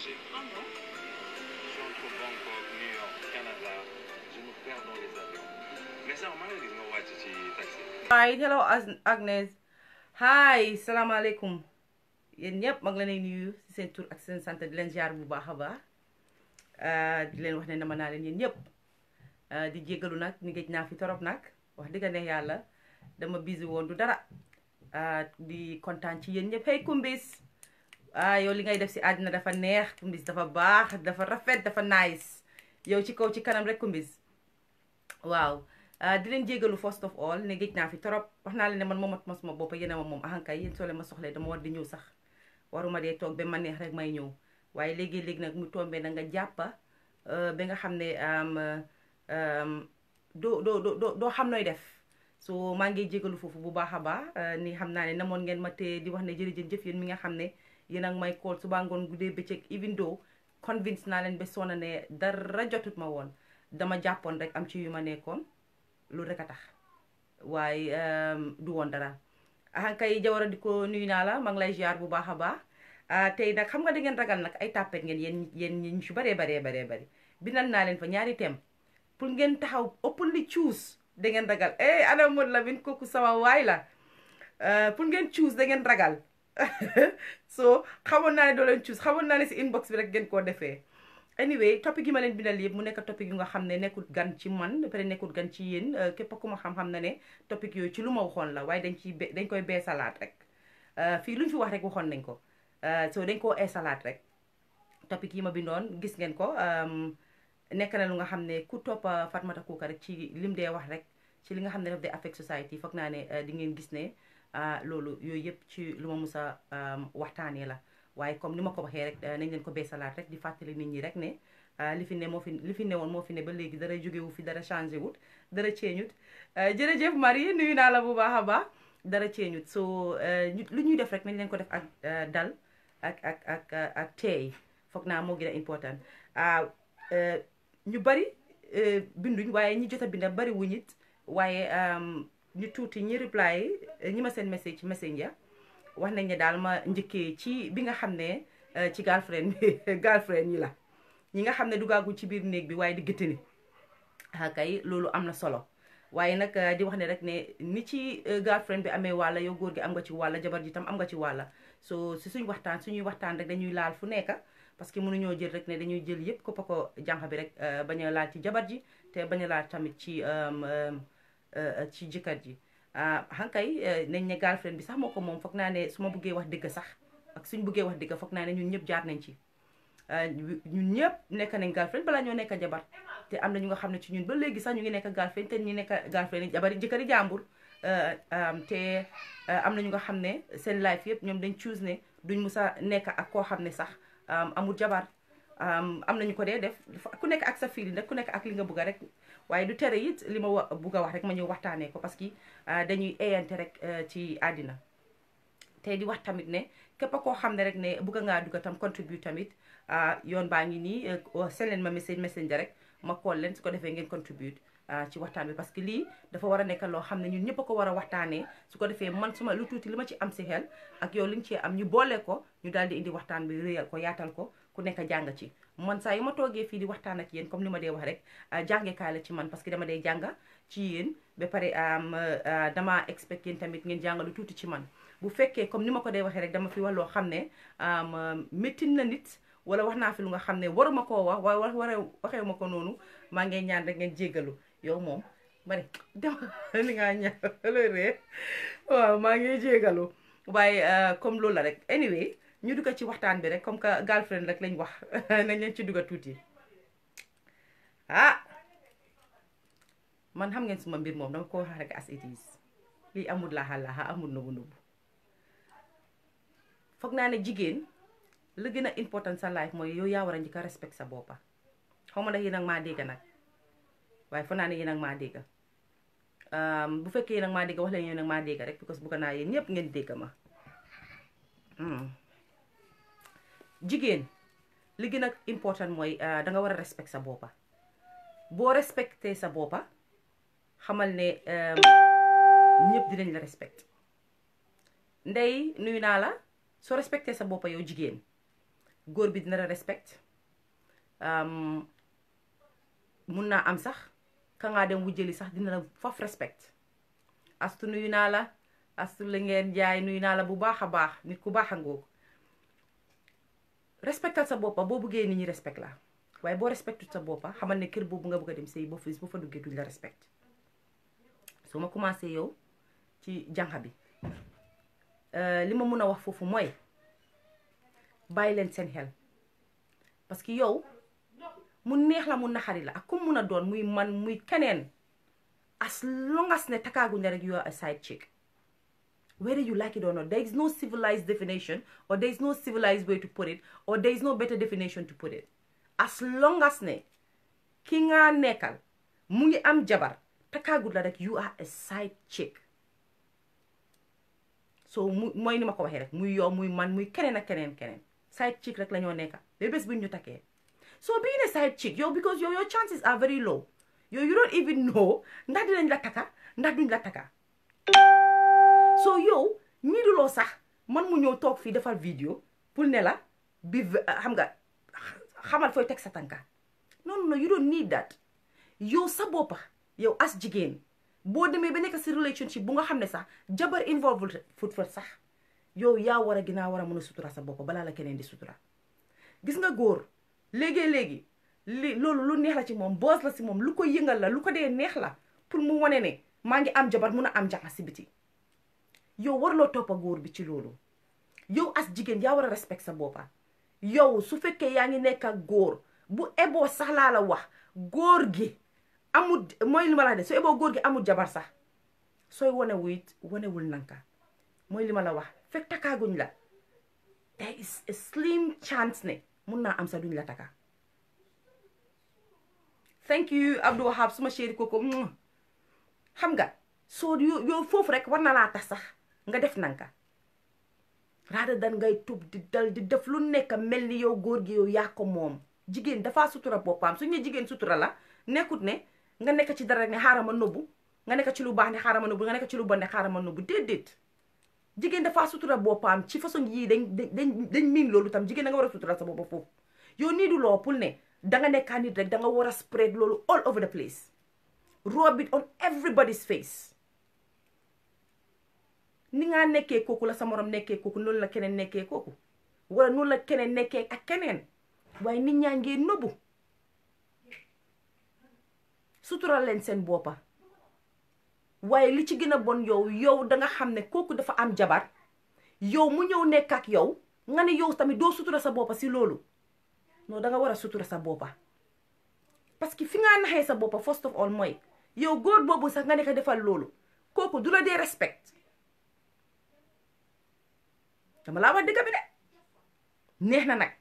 voyager. Ah bon? Entre Bangkok, New York, Canada, je me perds dans les avions. Mais ça, maa ngi gis nga wàcc ci taxi. Hi, hello Agnes. Hi, salaamaaleykum. Yéen ñëpp mag la lay nuyu ci seen tur ak seen sant di leen ziar bu baax a baax di leen wax ne nama naa leen yéen ñëpp di jéggalu nag ni géej naa fi torop nag wax dëgg ne yàlla dama busy woon du dara di kontaan ci yéen ñëpp hey Kumbis yow li ngay def ci àddina dafa neex Kumbis dafa baax dafa rafet dafa nice yow ci kaw ci kanam rek Kumbis waaw di leen jéggalu first of all ne géej naa fi torop wax naa leen ne man moomat ma suma bopp yéen a moom ahankay yéen soo leen ma soxlee dama war di ñëw sax waruma dee toog ba ma neex rek may ñëw waaye léegi-léegi nag mu tombé na nga jàppa ba nga xam ne doo xam nooy def so maa ngi jégalu foofu bu baax a baax ni xam naa ne namoon ngeen ma te di wax ne jërëjëf yéen mi nga xam ne yéen ak may call suba ngoon guddee bëccëg even though convince naa leen ba sonna ne dara jotut ma woon dama jàppoon rek am ci yu ma nekkoon lu rek a tax waaye du woon dara ahankay Jawara di ko nuyu naa la maa ngi lay ziar bu baax a baax tey nag xam nga da ngeen ragal nag ay tàppet ngeen yéen ñu ci baree bari bindal naa leen fa ñaari thème pour ngeen taxaw openly choose da ngeen ragal ana Modou Lamine kooku sama waay la pour ngeen choose da ngeen ragal so xamoon naa ne doo leen choose xamoon naa ne si inbox bi rek ngeen koo defee anyway topic yi ma leen bindal yëpp mu nekk topic yu nga xam ne nekkul gan ci man peut-être nekkul gan ci yéen képp ku ma xam-xam na ne topic yooyu ci lu ma waxoon la waaye dañ koy beesalaat rek fii lu ñu fi wax rek waxoon nañ ko so dañ koo eesalaat rek topic yi ma bindoon gis ngeen ko nekk na lu nga xam ne ku topp Fatoumatta Coker rek ci lim dee wax rek ci li nga xam ne daf dee affect society foog naa ne di ngeen gis ne loolu yooyu yëpp ci lu ma mus a waxtaanee la waaye comme ni ma ko waxee rek nañ leen ko beesalaat rek di fàttali nit ñi rek ne li fi ne woon moo fi ne ba léegi dara jógewu fi dara changé wut dara ceeñut jërëjëf Marie nuyu naa la bu baax a baax dara ceeñut so lu ñuy def rek nañ leen ko def ak dal ak teey foog naa moo gën a important ñu bari binduñ waaye ñi jot a binda bari wuñit waaye ñu tuuti ñi reply ñi ma seen message ci messenger wax nañ ne daal ma njëkkee ci bi nga xam ne ci girlfriend yi la ñi nga xam ne dugaaguñ ci biir néeg bi waaye di gëttani kay loolu am na solo waaye nag di wax ne rek ne ni ci girlfriend bi amee wàlla yow góor gi am nga ci wàlla jabar ji tam am nga ci wàlla so si suñuy waxtaan rek dañuy laal fu nekk parce que mënuñoo jël rek ne dañuy jël yëpp koppa ko jànq bi rek bañ a laal ci jabar ji te bañ a laal tamit ci jëkkër ji hankay nañ ne girlfriend bi sax moo ko moom foog naa ne su ma buggee wax dëgg sax ak suñ buggee wax dëgg foog naa ne ñun ñëpp jaar nañ ci ñun ñëpp nekk nañ girlfriend balaa ñoo nekk jabar te am na ñu nga xam ne ci ñun ba léegi sax ñu ngi nekk girlfriend te ñu nekk girlfriend jabar jëkkëri jàmbur te am na ñu nga xam ne seen life yëpp ñoom dañ choose ne duñ musa nekk ak koo xam ne sax amul jabar am nañu ko dee def ku nekk ak sa feeling rek ku nekk ak li nga bugga rek waaye du tere it li ma bugg a wax rek ma ñëw waxtaanee ko parce que dañuy eyante rek ci àddina te di wax tamit ne képp koo xam ne rek ne bugga ngaa dugga tam contribute tamit yoon baa ngi nii seen leen ma messenger rek ma call leen su ko defee ngeen contribute ci waxtaan bi parce que lii dafa war a nekk loo xam ne ñun ñëpp a ko war a waxtaanee su ko defee man suma lu tuuti li ma ci am si xel ak yow li nga cee am ñu boole ko ñu daal di indi waxtaan bi réyal ko yaatal ko ku nekk jàng ci man saa yu ma toogee fii di waxtaan ak yéen comme ni ma dee wax rek jàngekaay la ci man parce que dama dee jàng ci yéen ba pare dama expect yéen tamit ngeen jàng lu tuuti ci man bu fekkee comme ni ma ko dee waxee rek dama fi wax loo xam ne métti na nit wala wax naa fi lu nga xam ne waruma koo wax waaye waxee ma ko noonu maa ngi ñaan rek ngeen jéggalu yow moom ma ne dama li ngaa ñaan ree waaw maa ngi jéggalu waaye comme loolu la rek anyway ñu dugga ci waxtaan bi rek comme que girlfriend rek lañ wax nañ leen ci dugga tuuti man xam ngeen suma mbir moom dama ko wax rek as it is lii amul laaxa amul nubu foog naa ne jigéen li gën a important sa life mooy yow yaa war a njëkk a respect sa boppa xaw ma ndax yéen ak maa dégg nag waaye foog naa ne yéen ak maa dégg bu fekkee yéen ak maa dégg wax leen yéen ak maa dégg rek because bëgg naa yéen ñëpp ngeen dégg ma jigéen li gën a important mooy da nga war a respect sa boppa boo respecté sa boppa xamal ne ñëpp dinañ la respect ndey nuyu naa la soo respecté sa boppa yow jigéen góor bi dina la respect mun naa am sax ka ngaa dem wujjali sax dina la faf respect. Astu nuyu naa la, Astu la ngeen jaay nuyu naa la bu baax a baax, nit ku baax a ngoog. Respectal sa boppa boo bëggee nit ñi respect la, waaye boo respectu sa boppa xamal ne kër boobu nga bëgg a dem sëy boo fa duggee duñ la respect. soo ma commencé yow ci jànqa bi li ma mun a wax foofu mooy bàyyi leen seen xel, parce que yow mu neex la mu naxari la ak ku mun a doon muy man muy keneen, as long as ne takaaguñ la rek you are a side chick, whether you like it or not. There is no civilized definition, or there is no civilized way to put it, or there is no better definition to put it. As long as ne ki nga nekkal mu ngi am jabar takaagut la rek you are a side chick. So mooy ni ma ko waxee rek muy yow muy man muy keneen ak keneen side chick rek la ñoo nekka ba bés buñ ñu takkee. So being a side chick yow, because your chances are very low, you don't even know ndax dinañ la taka ndax duñ la taka. So yow ñiiduloo sax man mu ñëw toog fii defal vidéo pour ne la bi xam nga xamal fooy teg sa tànka. Non you don't need that. yow sa boppa yow as jigéen boo demee ba nekk si relationship bu nga xam ne sax jabar involved fut sax yow yaa war a ginnaaw war a mën a sutura sa boppa balaa la keneen di sutura. Gis nga góor léegi loolu lu neex la ci moom, boos la si moom, lu ko yëngal la, lu ko dee neex la pour mu wane ne maa ngi am jabar mun a am jaxa si biti. yow warloo toppa góor bi ci loolu. yow as jigéen yaa war a respect sa boppa. yow su fekkee yaa ngi nekk ak góor bu eboo sax laa la wax góor gi amul, mooy li ma la de su eboo góor gi amul jabar sax sooy wanewul nanka. mooy li ma la wax fekk takaaguñ la there is a slim chance ne mun naa am sa duñ la taka. Thank you Abdou Wahab suma chéri koko xam nga soo yow foofu rek war na laa tax sax nga def nanka rather than ngay tub di dal di def lu nekk mel ni yow góor gi yow yaa ko moom. Jigéen dafaa sutura boppam. suñu ne jigéen sutura la nekkut ne nga nekk ci dara rek ne xaaral ma nobbu, nga nekk ci lu baax ne xaaral ma nobbu, nga nekk ci lu bon ne xaaral ma nobbu. déedéet jigéen dafaa sutura boppam ci façon yii dañ miin loolu tam. jigéen da nga war a sutura sa bopp foofu. yow nii du loo pour ne danga nekkaa nit rek danga war a spread loolu all over the place, rub it on everybody's face. ni nga nekkee kooku la sa morom nekkee kooku, noonu la keneen nekkee kooku, wala noonu la keneen nekkee ak keneen. waaye nit ñaa ngee nëbbu. sutural leen seen boppa. waaye li ci gën a bon yow danga xam ne kooku dafa am jabar, yow mu ñëw nekk ak yow nga ne yow tamit doo sutura sa boppa si loolu. non danga war a sutura sa boppa, parce que fi nga naxee sa boppa first of all mooy yow góor boobu sax nga nekk defal loolu kooku du la dee respect. dama laa wax dëgg bi de neex na nag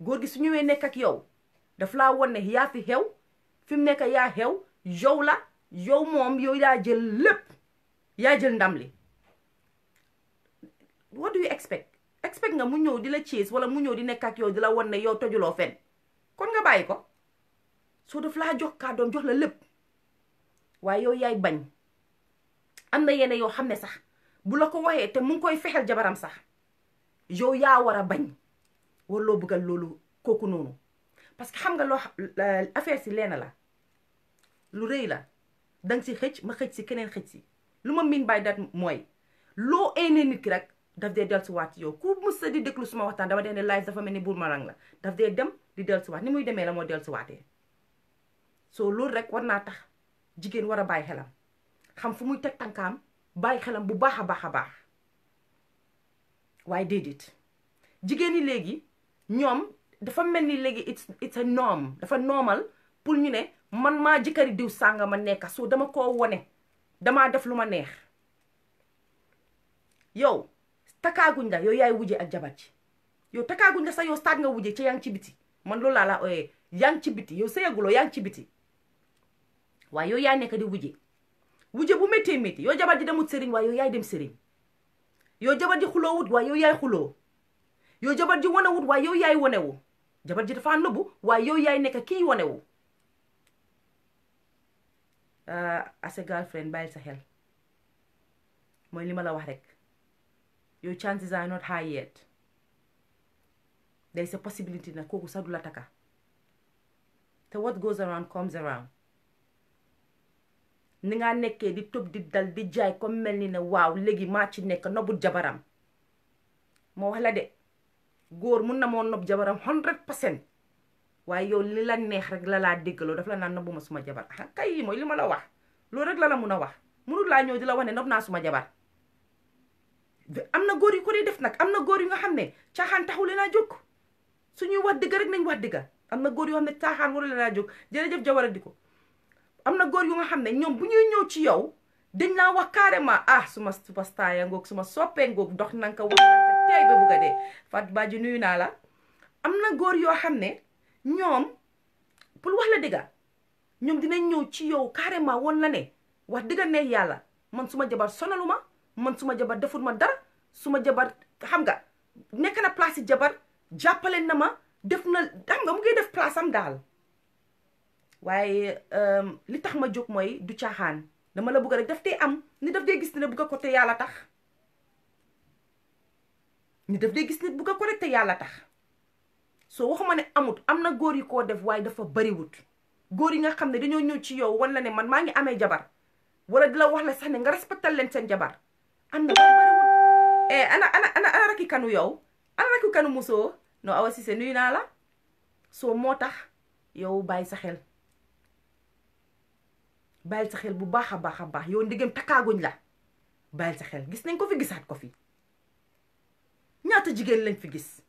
góor gi su ñëwee nekk ak yow daf laa won ne yaa fi xew, fi mu nekk yaa xew, yow la yow moom yow yaa jël lépp, yaa jël ndam li. what do you expect nga mu ñëw di la chase wala mu ñëw di nekk ak yow di la won ne yow tojuloo fen, kon nga bàyyi ko. soo daf laa jox kàddoom jox la lépp waaye yow yaay bañ. am na yenn yoo xam ne sax bu la ko waxee te mu ngi koy fexeel jabaram sax yow yaa war a bañ, war loo bëggal loolu kooku noonu. parce que xam nga loo affaire si leena la lu rëy la, danga si xëcc ma xëcc si keneen xëcc si. lu ma miin by that mooy loo eenee nit ki rek daf dee dellusiwaat yow. ku mus di déglu suma waxtaan dama dee ne live dafa mel ni boomerang la, daf dee dem di dellusiwaat, ni muy demee la moo dellusiwaatee. soo loolu rek war naa tax jigéen war a bàyyi xelam, xam fu muy teg tànkaam, bàyyi xelam bu baax a baax a baax. waaye déedéet jigéen ñi léegi ñoom dafa mel ni léegi it's a norm, dafa normal pour ñu ne man maa jëkkëri diw sànga ma nekka soo dama koo wone, damaa def lu ma neex. yow takaaguñ la yow yaay wujje ak jabar ci. yow takaaguñ la sax yow start nga wujje ci yaa ngi ci biti. man loolu laa la ooyee yaa ngi ci biti, yow sëyaguloo yaa ngi ci biti waaye yow yaa nekk di wujje bu méttee métti. yow jabar ji demut sëriñ waaye yow yaay dem sëriñ. yow jabar ji xuloo wut waaye yow yaay xuloo. yow jabar ji wane wut waaye yow yaay wanewu. jabar ji dafa nëbbu waaye yow yaay nekk kii wanewu. as a girlfriend bàyyil sa xel, mooy li ma la wax rek. your chances are not high yet. day sa possibility na kooku sax du la taka te what goes around comes around. ni nga nekkee di tëb di dal di jaay comme mel ni ne waaw léegi maa ci nekk nobut jabaram moo wax la de góor mun na moo nob jabaram 100% waaye yow li la neex rek la laa déggaloo daf la naan nobuma suma jabar ah kay mooy li ma la wax loolu rek la mun a wax munul laa ñëw di la wax ne nob naa suma jabar. am na góor yu ko dee def nag am na góor yu nga xam ne caaxaan taxu leen a jóg suñuy wax dëgg rek nañ wax dëgg am na góor yoo xam ne caaxaan waru leen a jóg jërëjëf jawara di ko am na góor yu nga xam ne ñoom bu ñuy ñëw ci yow dañ laa wax carrément ah suma superstar ya ngoog suma soppee ngoog dox nanka wax nanka tey ba bugg a dee Fat Badji nuyu naa la. am na góor yoo xam ne ñoom pour wax la dëgga ñoom dinañ ñëw ci yow carrément woon la ne wax dëgga ne yàlla man suma jabar sonaluma man suma jabar deful ma dara suma jabar xam nga nekk na place yi jabar jàppale na ma def na xam nga mu ngi def place am daal waaye li tax ma jóg mooy du caaxaan dama la bëgg rek daf dee am ni daf dee gis ne bëgg ko te yàlla tax ni daf dee gis nit bëgg ko rek te yàlla tax soo waxuma ne amut am na góor yi koo def waaye dafa bariwut góor yi nga xam ne dañoo ñëw ci yow wan la ne man maa ngi amee jabar wala di la wax la sax ne nga respectal leen seen jabar am na bariwut ana raki kanu yow ana raki kanu musoo no Awa Cissé nuyu naa la soo moo tax yow bàyyi sa xel bàyyil sa xel bu baax a baax a baax yow ndigam takkaaguñ la bàyyil sa xel gis nañ ko fi gisaat ko fi ñaata jigéen lañ fi gis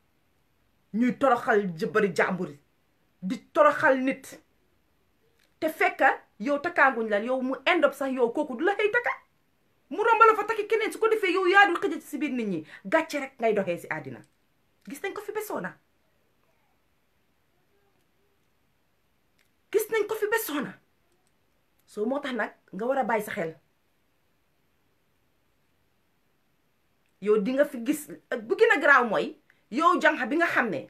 ñuy toroxal jëbëri jàmbur di toroxal nit te fekka yow takkaaguñ la yow mu endop sax yow kooku du la xëy takka mu romba la fa takki keneen su ko defee yow yaa dul xëjati si biir nit ñi gàcce rek ngay doxee si àddina gis nañ ko fi besoona gis nañ ko fi besoona soo moo tax nag nga war a bàyyi sa xel yow di nga fi gis bu gën a garaaw mooy yow jànq bi nga xam ne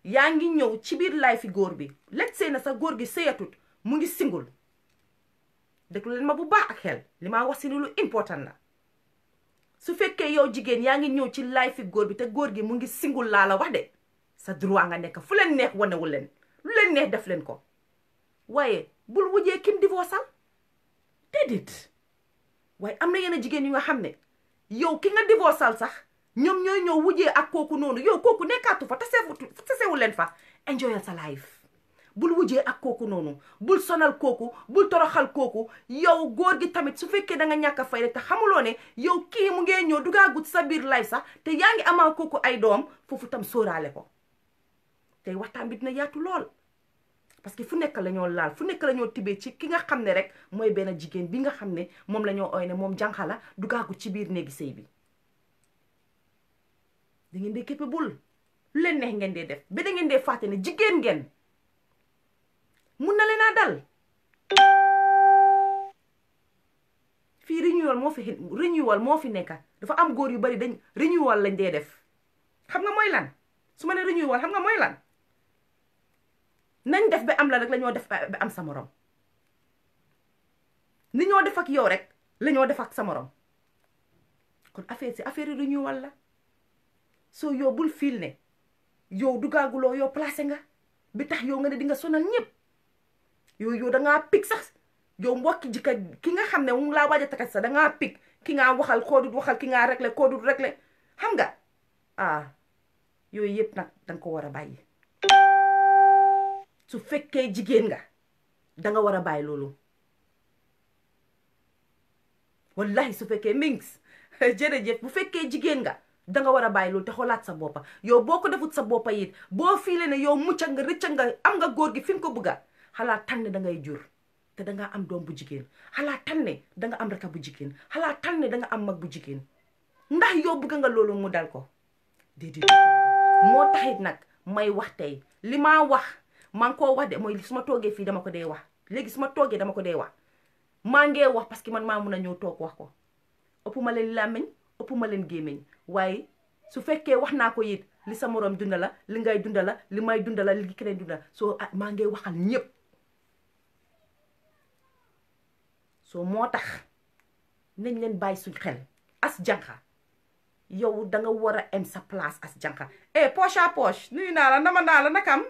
yaa ngi ñëw ci biir laay fi góor bi let see na sa góor gi sëyatut mu ngi singul déglu leen ma bu baax ak xel li ma wax si lu important la su fekkee yow jigéen yaa ngi ñëw ci laay fi góor bi te góor gi mu ngi singul laa la wax de sa droit nga nekk fu leen neex wanewul leen lu leen neex def leen ko waaye bul wujjee kim divorceal déedéet waaye am na yenn jigéen yu nga xam ne yow ki nga divorceal sax ñoom ñooy ñëw wujjee ak kooku noonu yow kooku nekkaatu fa tasewu leen fa enjoyal sa life bul wujjee ak kooku noonu bul sonal kooku bul toroxal kooku yow góor gi tamit su fekkee da nga ñàkk a fay rek te xamuloo ne yow kii mu ngee ñëw dugaagut sa biir life sax te yaa ngi amal kooku ay doom foofu tam sóoraale ko tey waxtaan bi dina yaatu lool parce que fu nekk la ñoo laal fu nekk la ñoo tibee ci ki nga xam ne rek mooy benn jigéen bi nga xam ne moom la ñoo oy ne moom jànqa la dugaagut ci biir néegi sëy bi da ngeen dee képpe bul lu leen neex ngeen dee def ba da ngeen dee fàtte ne jigéen ngeen mun na leen a dal fii renewal moo fi nekka dafa am góor yu bari dañ renewal lañ dee def xam nga mooy lan su ma ne renewal xam nga mooy lan nañ def ba am la rek la ñoo def ba am sa morom ni ñoo def ak yow rek la ñoo def ak sa morom kon affaire renewal la soo yow bul fiil ne yow dugaaguloo yow placé nga bi tax yow nga ne di nga sonal ñëpp yow dangaa pig sax yow mbokki jikka ki nga xam ne mu laa waaj a takat sax dangaa pig ki ngaa waxal koodut waxal ki ngaa réglé koodut réglé xam nga yooyu yëpp nag danga ko war a bàyyi su fekkee jigéen nga danga war a bàyyi loolu wallahi su fekkee mings jërëjëf bu fekkee jigéen nga danga war a bàyyi loolu te xoolaat sa boppa yow boo ko defut sa boppa it boo fiile ne yow mucca nga rëcca nga am nga góor gi fi nga ko bëgga xalaat tànne dangay jur te danga am doom bu jigéen xalaat tànne danga am raka bu jigéen xalaat tànne danga am mag bu jigéen ndax yow bëgg nga loolu mu dal ko déedéet moo taxit nag may wax tey li maa wax maa ngi koo wax de mooy su ma toogee fii dama ko dee wax léegi su ma toogee dama ko dee wax maa ngee wax parce que man maa mun a ñëw toog wax ko ëpp ma leen làmmiñ ëpp ma leen gémmiñ waaye su fekkee wax naa ko it li sa morom dunda la li ngay dunda la li may dunda la li keneen dunda la soo maa ngee waxal ñëpp soo moo tax nañ leen bàyyi suñ xel as jànqa yow da nga war a em sa place as jànqa poche à poche nuyu naa la nama naa la nakam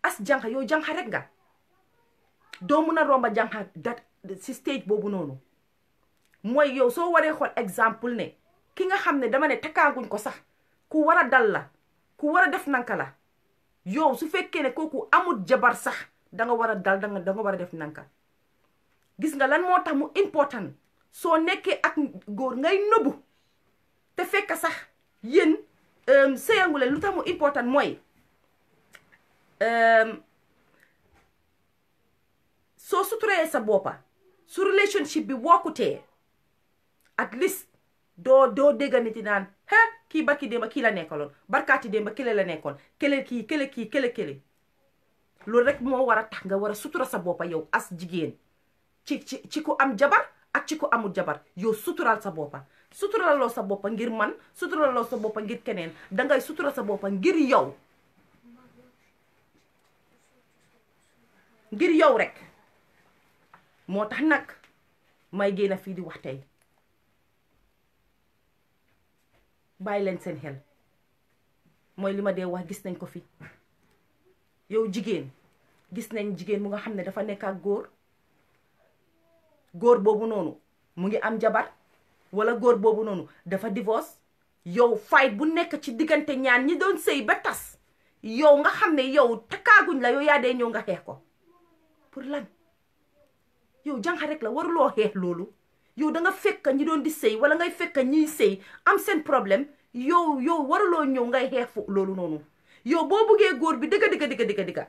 as jànqa yow jànqa rek nga doo mun a romba jànqa dat si stage boobu noonu mooy yow soo waree xool exemple ne ki nga xam ne dama ne takkaaguñ ko sax ku war a dal la ku war a def nanka la yow su fekkee ne kooku amul jabar sax da nga war a dal da nga war a def nanka gis nga lan moo tax mu important soo nekkee ak góor ngay nëbbu te fekk sax yéen sëyangu leen lu tax mu important mooy soo suturee sa boppa su relationship bi wokkutee at least doo dégg nit yi naan kii barki démba kii la nekkaloon barkaati démba kile la nekkoon kele kele loolu rek moo war a tax nga war a sutura sa boppa yow as jigéen ci ku am jabar ak ci ku amul jabar yow sutural sa boppa suturaloo sa boppa ngir man suturaloo sa boppa ngir keneen dangay sutura sa boppa ngir yow rek moo tax nag may génn fii di wax tey bàyyi leen seen xel mooy li ma dee wax gis nañ ko fi yow jigéen gis nañ jigéen mu nga xam ne dafa nekk ak góor boobu noonu mu ngi am jabar wala góor boobu noonu dafa divorce yow fight bu nekk ci diggante ñaan ñi doon sëy ba tas yow nga xam ne yow takkaaguñ la yow yaa dee ñëw nga xeex ko pour lan yow jànqa rek la waruloo xeex loolu yow da nga fekk ñi doon di sëy wala ngay fekk ñiy sëy am seen problème yow waruloo ñëw ngay xeex fu loolu noonu yow boo buggee góor bi dëgga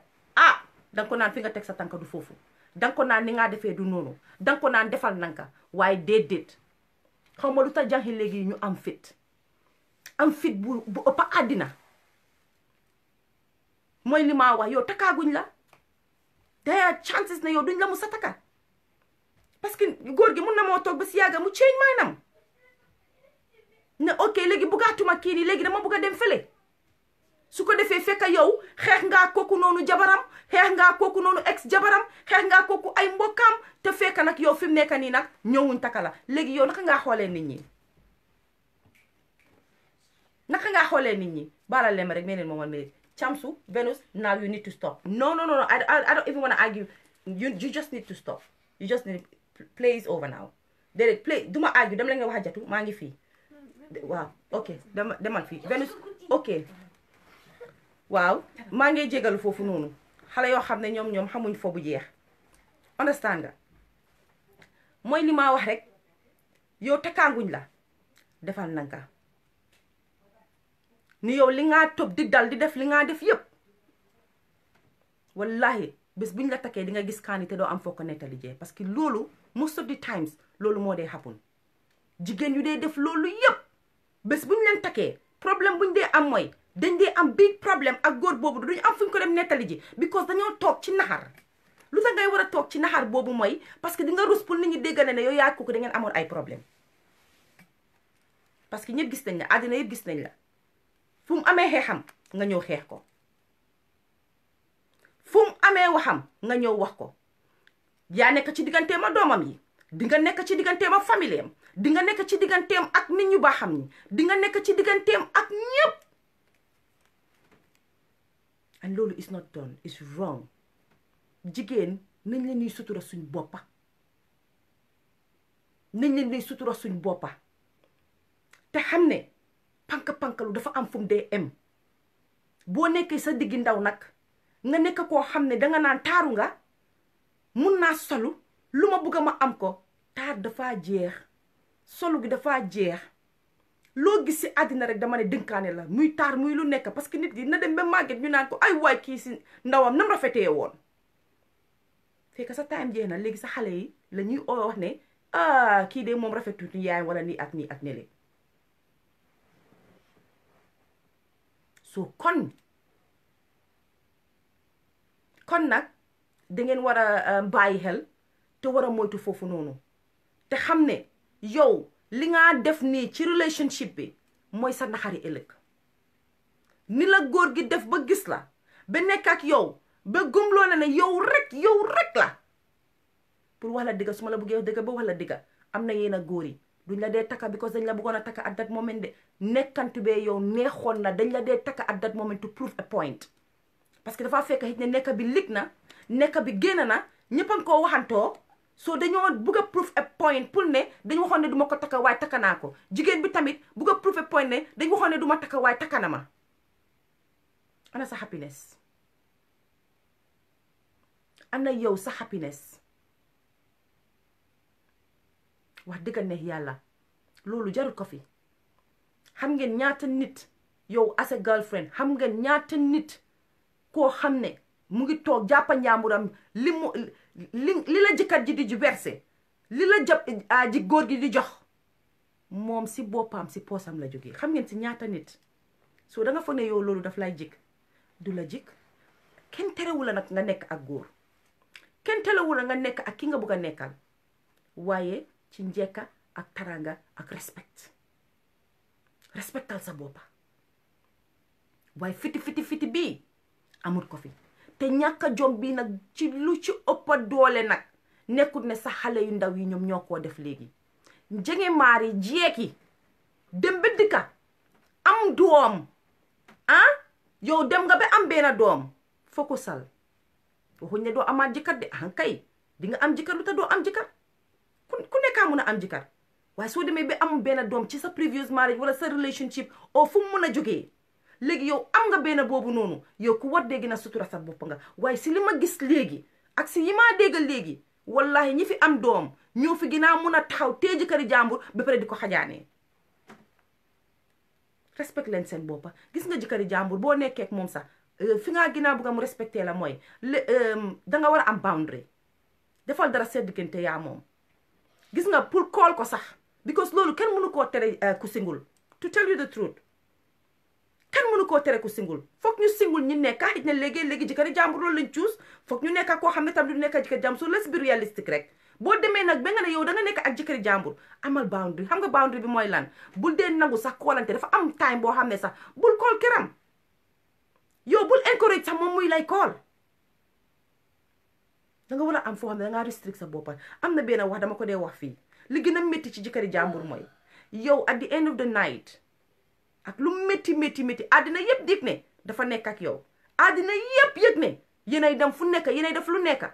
danga ko naan fi nga teg sa tànk du foofu danga ko naan ni nga defee du noonu danga ko naan defal nanka waaye déedéet xaw ma lu tax jànqi léegi ñu am fit bu ëpp àddina mooy li ma wax yow takkaaguñ la day chances na yow duñ la mu sa takka parce que góor gi mun na moo toog ba si yàgga mu change maanaam ne ok léegi buggaatuma kii nii léegi dama bugg a dem fële su ko defee fekk yow xeex ngaa kooku noonu jabaram xeex ngaa kooku noonu ex jabaram xeex ngaa kooku ay mbokkam te fekk nag yow fi mu nekk nii nag ñëwuñ takka la léegi yow naka ngaa xoolee nit ñi baalal leen ma rek meneen moom ne Chamsu Venus now you need to stop no I don't even want to argue you just need to stop you just need play is over now déedéet play duma argue dama la nga wax jatu maa ngi fii waaw ok demal fii Venus ok waaw maa ngi jégalu foofu noonu xale yoo xam ne ñoom xamuñ fo bu jeex understand nga mooy li ma wax rek yow takkaanguñ la defal nanka ni yow li nga topp di dal di def li nga def yépp wallahi bés buñ la takkee di nga gis kaani te doo am foo ko nettali jee parce que loolu most of the times loolu moo dee happen jigéen yu dee def loolu yépp bés buñ leen takkee problème buñ dee am mooy dañ dee am big problème ak góor boobu duñu am fuñ ko dem nettali ji because dañoo toog ci naxar lu tax ngay war a toog ci naxar boobu mooy parce que di nga rus pour nit ñi dégg ne yow yaa kooku da ngeen amoon ay problème parce que ñëpp gis nañ la àddina yëpp gis nañ la fu mu amee xeexam nga ñëw xeex ko fu mu amee waxam nga ñëw wax ko yaa nekk ci digganteem ak doomam yi di nga nekk ci digganteem ak famille am di nga nekk ci digganteem ak nit ñu baaxam ñi di nga nekk ci digganteem ak ñëpp and loolu is not done is wrong jigéen nañ leen ñuy sutura suñ boppa te xam ne pank-pankalu dafa am fu mu dee em boo nekkee sa diggi ndaw nag nga nekk koo xam ne danga naan taaru nga mun naa solu lu ma bugg ma am ko taar dafa jeex solu gi dafa jeex loo gis si àddina rek dama ne dënkaane la muy taar muy lu nekk parce que nit gi na dem ba màgget ñu naan ko ay waay kii si ndawam nam rafetee woon fekk sa time jeex na léegi sa xale yi la ñuy wax ne kii de moom rafetut ni yaayam wala nii ak ne leen so kon nag dangeen war a bàyyi xel te war a moytu foofu noonu te xam ne yow li nga def nii ci relationship bi mooy sa naxari ëllëg ni la góor gi def ba gis la ba nekk ak yow ba gëmloo na ne yow rek la pour wax la dëgga su ma la bëggee dëgga ba wax la dëgga am na yenn góor yi duñ la dee takka because dañ la bëggoon a takka at that moment de nekkantu bee yow neexoon na dañ la dee takka at that moment to prove a point parce que dafa fekk xëy ne nekka bi lig na nekka bi génn na ñëpp a ngi koo waxantoo so dañoo bugg a prove a point pour ne dañ waxoon ne du ma ko takka waaye takka naa ko jigéen bi tamit bugg a prove a point ne dañ waxoon ne du ma takka waaye takka na ma ana sa happiness ana yow sa happiness wax dëgg neex yàlla loolu jarul ko fi xam ngeen ñaata nit yow as a girlfriend xam ngeen ñaata nit koo xam ne mu ngi toog jàppa njàmburam li la jëkkat ji di ju verse li la ji góor gi di jox moom si boppam si poosam la jógee xam ngeen si ñaata nit soo da nga foog ne yow loolu daf lay jik du la jik kenn terewu la nag nga nekk ak góor kenn terewu la nga nekk ak ki nga bëgg a nekkal waaye ci njekka ak taranga ak respectal sa boppa waaye fiti bii amul ko fi te ñàkka jom bii nag ci lu ci ëppa doole nag nekkut ne sa xale yu ndaw yi ñoom ñoo koo def léegi njënge maar yi jeeki dem ba dëkka am doom yow dem nga ba am benn doom foo ko sal waxuñ ne doo amaat jëkkër de kay di nga am jëkkër lu te doo am jëkkër ku nekkaa mun a am jëkkër waaye soo demee ba am benn doom ci sa previous marriage wala sa relationship o fu mu mun a jógee léegi yow am nga benn boobu noonu yow ku war dégg na sutura sa bopp nga waaye si li ma gis léegi ak si yi maa déggal léegi wallahi ñi fi am doom ñoo fi ginaa mun a taxaw tee jëkkëri jàmbur ba pare di ko xajaanee respect leen seen boppa gis nga jëkkëri jàmbur boo nekkee ak moom sax fi ngaa ginaa bëgg mu respecté la mooy danga war a am boundary defal dara seen diggante yaa moom gis nga pour call ko sax because loolu kenn mënu koo tere ku singul to tell you the truth kenn mënu koo tere ku singul foog ñu singul ñi nekka xëj na léegi jëkkëri jàmbur loolu lañ cuus foog ñu nekka koo xam ne tam du nekka jëkkëri jàmbur so let's be realistic rek boo demee nag ba nga ne yow da nga nekk ak jëkkëri jàmbur amal boundary xam nga boundary bi mooy lan bul dee nangu sax koolante dafa am time boo xam ne sax bul kool këram yow bul encourage sax moom muy lay kool da nga war a am foo xam ne da ngaa restrict sa boppa am na benn wax dama ko dee wax fii li gën a métti ci jëkkëri jàmbur mooy yow at the end of the night ak lu métti àddina yëpp dig ne dafa nekk ak yow àddina yëpp yëg ne yéenay dem fu nekk yéenay def lu nekk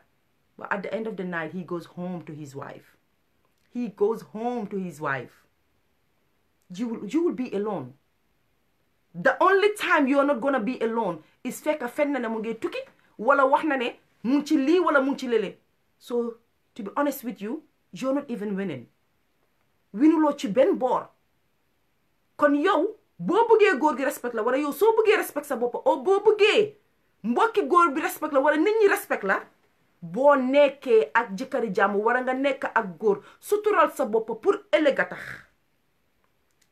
but at the end of the night he goes home to his wife you will be alone. The only time you're not gonna be alone is fekk fen na ne mu ngi tukki wala wax na ne mu ngi ci lii wala mu ngi ci lële so to be honest with you you're not even winning winuloo ci benn boor kon yow boo bëggee góor gi respect la wala yow soo bëggee respect sa bopp o boo bëggee mbokki góor bi respect la wala nit ñi respect la boo nekkee ak jëkkëri jàmm wara nga nekk ak góor sutural sa bopp pour ëllëg a tax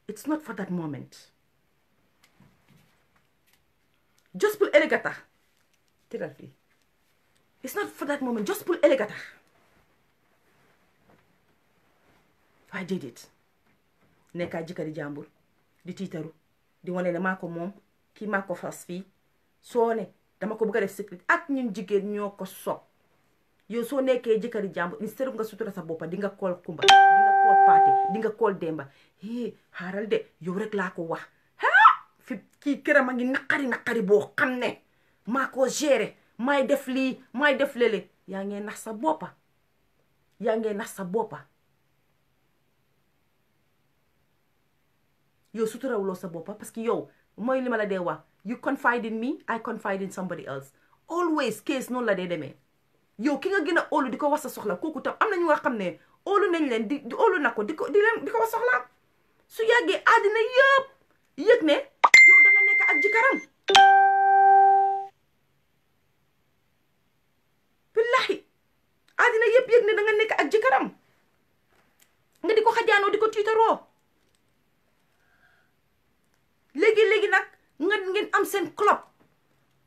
it's not for that moment just pour ëllëg a tax tegal fii it's not for that moment just pour ëllëg a tax waaye déedéet nekkaa jëkkëri jàmbur di tiitaru di wane ne maa ko moom kii maa ko fas fii soo ne dama ko bëgg a def secret ak ñun jigéen ñoo ko sopp yow soo nekkee jëkkëri jàmbur instead nga sutura sa boppa di nga kool kumba di nga kool paate di nga kool demba xaaral de yow rek laa ko wax fi kii këram a ngi naqari boo xam ne maa ko gérer maay def lii maay def lele yaa ngee nax sa boppa yow suturawuloo sa boppa parce que yow mooy li ma la dee wax you confide in me I confide in somebody else always case noonu la dee demee yow ki nga gën a óolu di ko wax sa soxla kooku tam am na ñu nga xam ne óolu nañ leen di óolu na ko di ko wax soxla su yàggee àddina yëpp yëg ne yow da nga nekk ak jëkkëram billahi àddina yëpp yëg ne da nga nekk ak jëkkëram nga di ko xajaanoo di ko tiitaroo léegi nag ngeen am seen club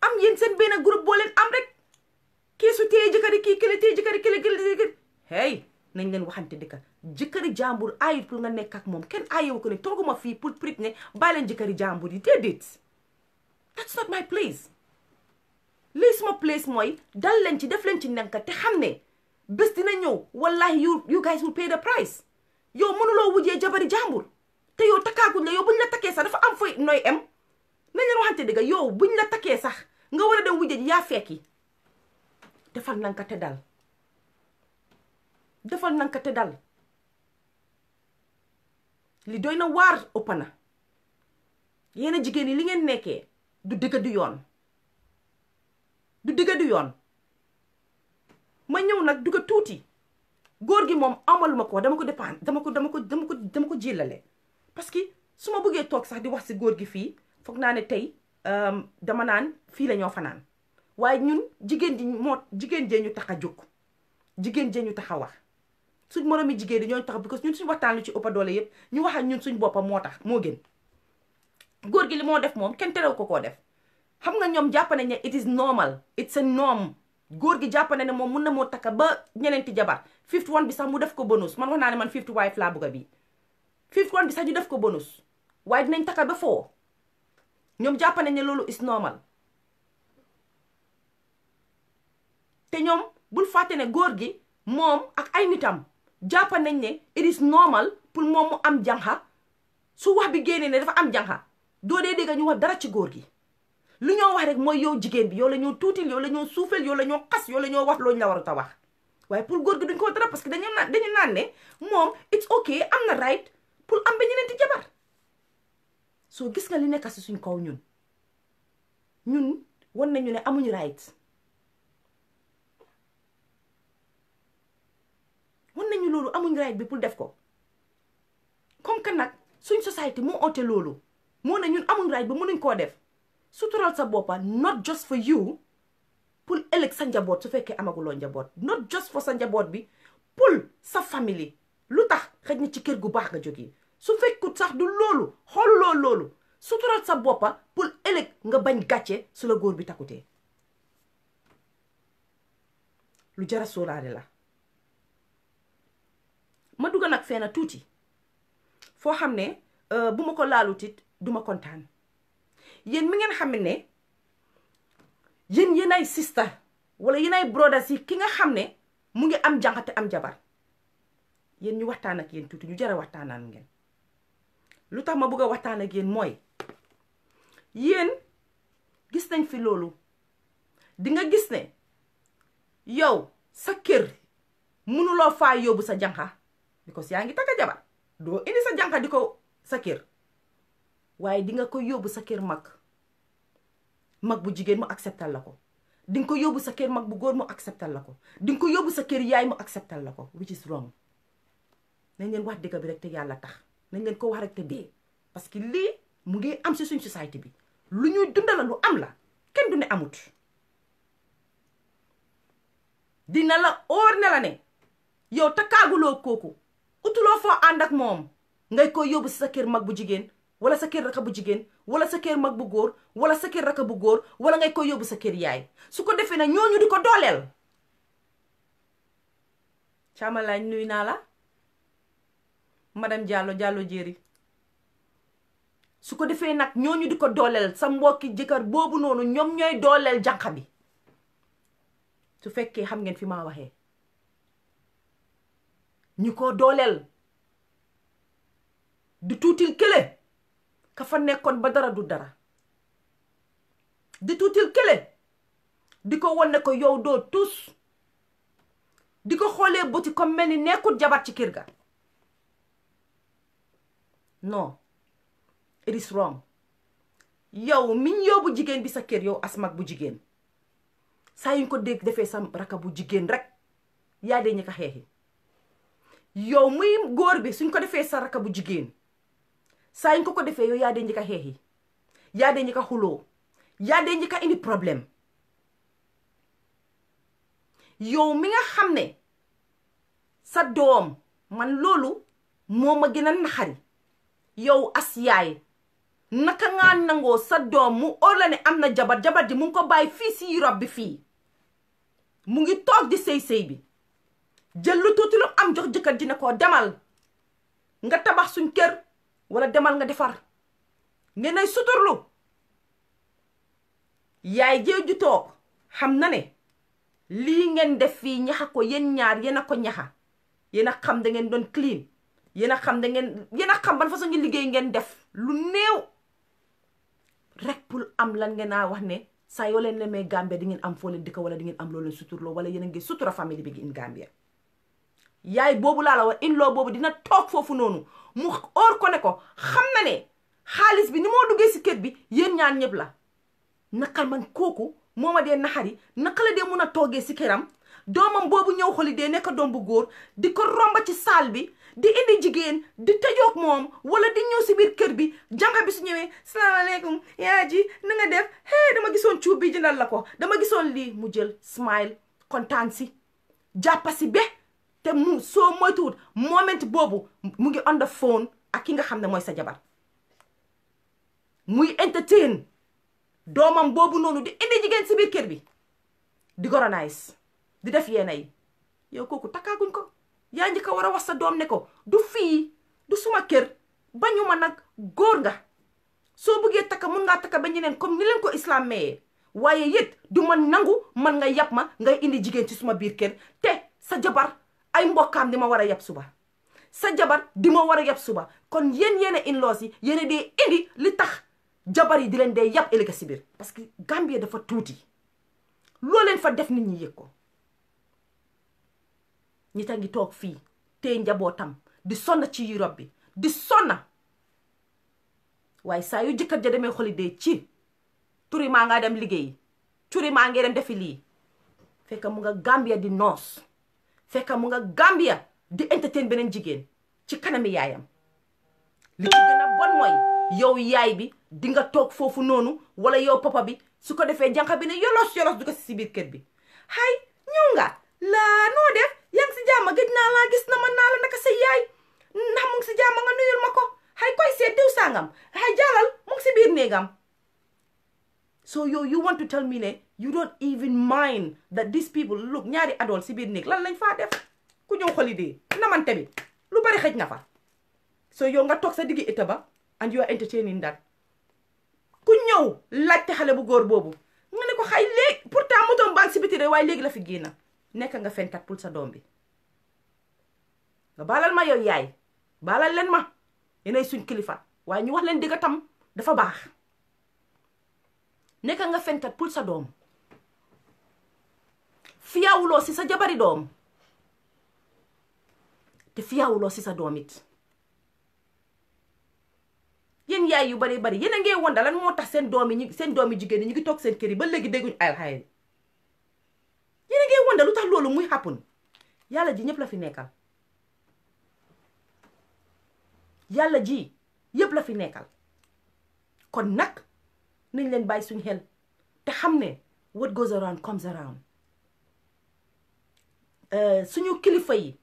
am yéen seen benn groupe boo leen am rek kii su téye jëkkëri kii kële téye jëkkëri kële hey nañ leen waxante dëkka jëkkëri jàmbur ayut pour nga nekk ak moom kenn ayewu ko ne tooguma fii pour prit ne bàyyi leen jëkkëri jàmbur yi déedéet that's not my place lii suma place mooy dal leen ci def leen ci nenka te xam ne bés dina ñëw wallahi you guys will pay the price yow mënuloo wujjee jabari jàmbur te yow takkaaguñ la yow buñ la takkee sax dafa am fooy nooy em nañ leen waxante dëgg yow buñ la takkee sax nga war a dem wujje ji yaa fekki defal nanka te dal defal nanka te dal li doy na waar ëpp na yéen jigéen yi li ngeen nekkee du dëgg du yoon du dëgg du yoon ma ñëw nag du ko tuuti góor gi moom amal ma ko dama ko dépendre dama ko jillale parce que su ma bëggee toog sax di wax si góor gi fii foog naa ne tey dama naan fii la ñoo fanaan waaye ñun jigéen jee ñu tax a jóg jigéen jee ñu tax a wax suñ moromi jigéen yi ñoo tax because ñun suñ waxtaan lu ci ëppa doole yëpp ñu wax ak ñun suñ boppam moo tax moo gën góor gi li moo def moom kenn terew ko koo def xam nga ñoom jàpp nañ ne it is normal it's a norm góor gi jàpp na ne moom mun na moo takka ba ñeneenti jabar 51 bi sax mu def ko bonus man wax naa ne man 50 wife laa bëgga bi 51 bi sax ñu def ko bonus waaye dinañ takka ba foo ñoom jàpp nañ ne loolu is normal te ñoom bul fàtte ne góor gi moom ak ay nitam jàpp nañ ne it is normal pour moom mu am janxa su wax bi génnee ne dafa am janxa doo dee dégg ñu wax dara ci góor gi lu ñoo wax rek mooy yow jigéen bi yow la ñoo tuutil yow la ñoo suufel yow la ñoo xas yow la ñoo wax looñu la warut a wax waaye pour góor gi duñ ko dara parce que dañu naan ne moom it's okay am na right pour am ba ñeneenti jabar soo gis nga li nekk si suñ kaw ñun wan nañu ne amuñu right wan nañu loolu amuñu right bi pour def ko comme que nag suñ société moo oote loolu moo ne ñun amuñu right bi mënuñ koo def sutural sa boppa not just for you pour ëllëg sa njaboot su fekkee amaguloo njaboot not just for sa njaboot bi pour sa famille lu tax xëj na ci kër gu baax nga jógee su fekkut sax du loolu xooluloo loolu sutural sa boppa pour ëllëg nga bañ gàcce su la góor bi takkutee lu jara sóoraale la ma dugg nag feena tuuti foo xam ne bu ma ko laalutit duma kontaan yéen mi ngeen xam ne yéen ay sister wala yéen ay brothers yi ki nga xam ne mu ngi am jànq te am jabar yéen ñu waxtaan ak yéen tuuti ñu jara waxtaanaan ngeen lu tax ma bëgg a waxtaan ak yéen mooy yéen gis nañ fi loolu di nga gis ne yow sa kër mënuloo faa yóbbu sa jànqa because yaa ngi takka jabar doo indi sa jànqa di ko sa kër waaye di nga ko yóbbu sa kër mag bu jigéen mu acceptal la ko di nga ko yóbbu sa kër mag bu góor mu acceptal la ko di nga ko yóbbu sa kër yaay mu acceptal la ko which is wrong nañ leen wax dëgg bi rek te yàlla tax nañ leen ko wax rek te dee parce que lii mu ngi am si suñ société bi lu ñuy dundala lu am la kenn du ne amut dina la óor ne la ne yow takkaaguloo kooku utuloo foo ànd ak moom ngay koy yóbbu si sa kër mag bu jigéen wala sa kër raka bu jigéen wala sa kër mag bu góor wala sa kër raka bu góor wala ngay koy yóbbu sa kër yaay su ko defee nag ñooñu di ko dooleel caamalaay nuy naa la madame Diallo Jéeri su ko defee nag ñooñu di ko dooleel sa mbokki jëkkër boobu noonu ñoom ñooy dooleel jànq bi su fekkee xam ngeen fi maa waxee ñu ko dooleel di tuutil kële ka fa nekkoon ba dara du dara di tuutil kële di ko wan ne ko yow doo tus di ko xoolee bëti comme mel ni nekkul jabar ci kër ga non it is wrong yow miñ yóbbu jigéen bi sa kër yow as mag bu jigéen saa yuñ ko dégg defee sa raka bu jigéen rek yaa dee ñi ko xeexi yow muy góor bi suñ ko defee sa raka bu jigéen saa yuñ ko defee yow yaa dee ñi ko xeexi yaa dee ñi ko xuloo yaa dee ñi ko indi problème yow mi nga xam ne sa doom man loolu moo ma gën a naxari yow as yaay naka ngaa nangoo sa doom mu óor la ne am na jabar ji mu ngi ko bàyyi fii si Europe bi fii mu ngi toog di sëy bi jël lu tuuti lu am jox jëkkër ji ne ko demal nga tabax suñ kër wala demal nga defar ngeen ay suturlu yaay jee ju toog xam na ne lii ngeen def fii ñaxa ko yéen ñaar yéen a ko ñaxa yéen a xam da ngeen doon clean yéen a xam ban façon ngi liggéey ngeen def lu néew rek pour am lan ngeen a wax ne saa yoo leen lemee Gambia di ngeen am foo leen dëkk wala di ngeen am loo leen suturloo wala yéen a ngi sutura famille bi in Gambia. yaay boobu laa la wax in-law boobu dina toog foofu noonu mu or ko ne ko xam na ne xaalis bi ni moo duggee si kër bi yéen ñaan ñëpp la naka man kooku moo ma dee naxari naka la dee mun a toogee si këram doomam boobu ñëw holiday nekk doom bu góor di ko romba ci saal bi di indi jigéen di tëjoog moom wala di ñëw si biir kër bi jànga bi su ñëwee salaamaaleykum yaa ji na nga def dama gisoon cuub bi jëndal la ko dama gisoon lii mu jël smile kontaan si jàppa si be te mu soo moytuwut moment boobu mu ngi on the phone ak ki nga xam ne mooy sa jabar muy entertain doomam boobu noonu di indi jigéen si biir kër bi di organise di def yeena yi yow kooku takkaaguñ ko yaa njëkk a war a wax sa doom ne ko du fii du suma kër bañu ma nag góor nga soo bëggee takka mun ngaa takka ba ñeneen comme ni leen ko islam mayee waaye yét du ma nangu man nga yab ma ngay indi jigéen ci suma biir kër te sa jabar ay mbokkaam di ma war a yab suba sa jabar di ma war a yab suba kon yéen in-laws yi yéen dee indi li tax jabar yi di leen dee yab ëllëg si biir parce que Gambie dafa tuuti loo leen fa def nit ñi yëg ko ñi ta ngi toog fii te njabootam di sonna ci Europe bi di sonna waaye saa yu jëkkër ja demee holiday ci turi maa nga dem liggéeyi turi maa ngi dem defi lii fekk mu nga Gambia di noos fekk mu nga Gambia di entertain beneen jigéen ci kanami yaayam li ci gën a bon mooy yow yaay bi di nga toog foofu noonu wala yow papa bi su ko defee jànq bi ne yolos du ko si biir kër bi hay ñëw nga laa noo def yaa ngi si jàmm gëj naa laa gis na man naa la naka sa yaay ndax mu ngi si jàmm nga nuyul ma ko hay koy seet diw sangam hay jàllal mu ngi si biir néegam so you want to tell me ne you don't even mind that these people look ñaari adult si biir néeg lan lañ faa def ku ñëw holiday namante bi lu bari xëj na fa so yow nga toog sa diggi ita ba and you are entertaining that ku ñëw laajte xale bu góor boobu nga ne ko xay léegi pourtant motom baa ngi si biti de waaye léegi la fi génn nekk nga fenkat pour sa doom bi nga baalal ma yow yaay baalal leen ma yéenay suñ kilifa waaye ñu wax leen dëgg tam dafa baax nekk nga fenkat pour sa doom fiyaawuloo si sa jabari doom te fiyaawuloo si sa doom it yéen yaay yu bari yéen a ngee wonda lan moo tax seen doomi jigéen ñi ñu ngi toog seen kër yi ba léegi dégguñu ay xayri yéen a ngee wonda lu tax loolu muy happen yàlla ji ñëpp la fi nekkal yàlla ji yëpp la fi nekkal kon nag nañ leen bàyyi suñ xel te xam ne what goes around comes around suñu kilifa yi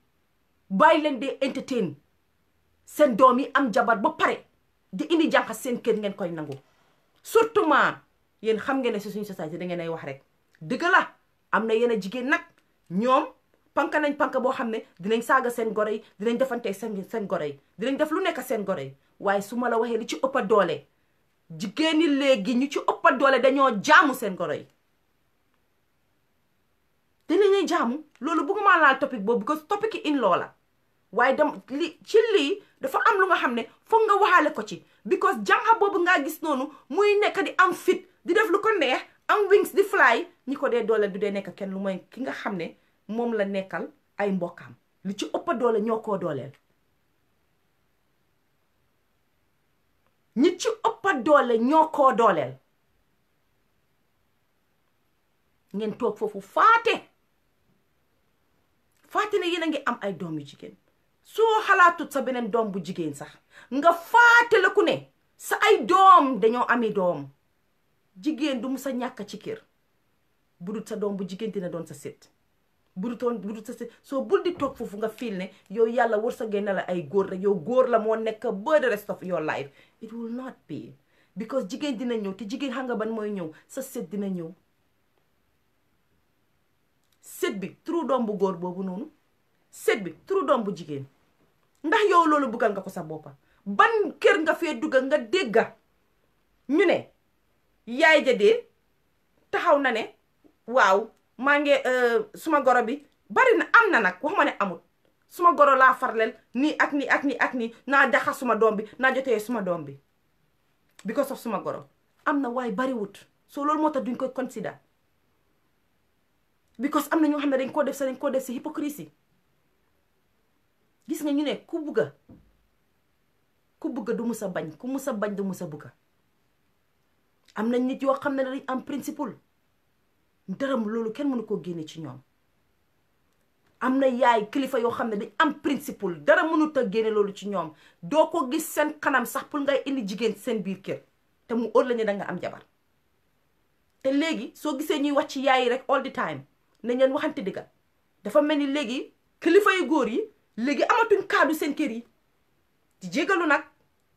bàyyi leen de entertain seen doom yi am jabar ba pare di indi jànq seen kër ngeen koy nangu surtout yéen xam ngeen ne si suñu société da ngeen ay wax rek dëgg la am na yenn jigéen nag ñoom panka nañ panka boo xam ne dinañ saaga seen goro yi dinañ defante seen goro yi dinañ def lu nekk seen goro yi waaye su ma la waxee li ci ëppa doole jigéen ñi léegi ñu ci ëppa doole dañoo jaamu seen goro yi dinañuy jaamu loolu bëgguma laal topic boobu because topic in-law la waaye lii dafa am lu nga xam ne foog nga waxaale ko ci because jànqa boobu ngaa gis noonu muy nekk di am fit di def lu ko neex am wings di fly ñi ko dee dooleel du dee nekk kenn lu mooy ki nga xam ne moom la nekkal ay mbokkam li ci ëppa doole ñoo koo dooleel ñi ci ëppa doole ñoo koo dooleel ngeen toog foofu faate ne yéen a ngi am ay doom yu jigéen soo xalaatut sa beneen doom bu jigéen sax nga faate la ku ne sa ay doom dañoo ami doom jigéen du mu sa ñàkk ci kër budut sa doom bu jigéen dina doon sa sët budut sa sët soo bul di toog foofu nga fiil ne yow yàlla war sa génne la ay góor rek yow góor la moo nekk ba the rest of your life it will not be because jigéen dina ñëw te jigéen xam nga ban mooy ñëw sa sët dina ñëw sët bi turu doom bu góor boobu noonu sët bi turu doom bu jigéen ndax yow loolu buggal nga ko sa boppa ban kër nga fee dugga nga dégga ñu ne yaay ja dee taxaw na ne waaw maa ngi suma goro bi bari na am na nag wax ma ne amut suma goro laa farleel nii ak nii ak nii ak nii naa daxa suma doom bi naa jotee suma doom bi because of suma goro am na waaye bariwut so loolu moo tax duñ koy consider because am na ñoo xam ne dañ koo def si hypocrisie gis nga ñu ne ku bugga du musa bañ ku musa bañ du musa bugga am na nit yoo xam ne dañ am principle dërëm loolu kenn mënu koo génne ci ñoom am na yaay kilifa yoo xam ne dañ am principle dara mënut a génne loolu ci ñoom doo ko gis seen kanam sax pour ngay indi jigéen seen biir kër te mu óor la ne da nga am jabar te léegi soo gisee ñuy wax ci yaay yi rek all the time nañ leen waxante dëgga dafa mel ni léegi kilifa yu góor yi léegi amatuñ kaddu seen kër yi di jégalu nag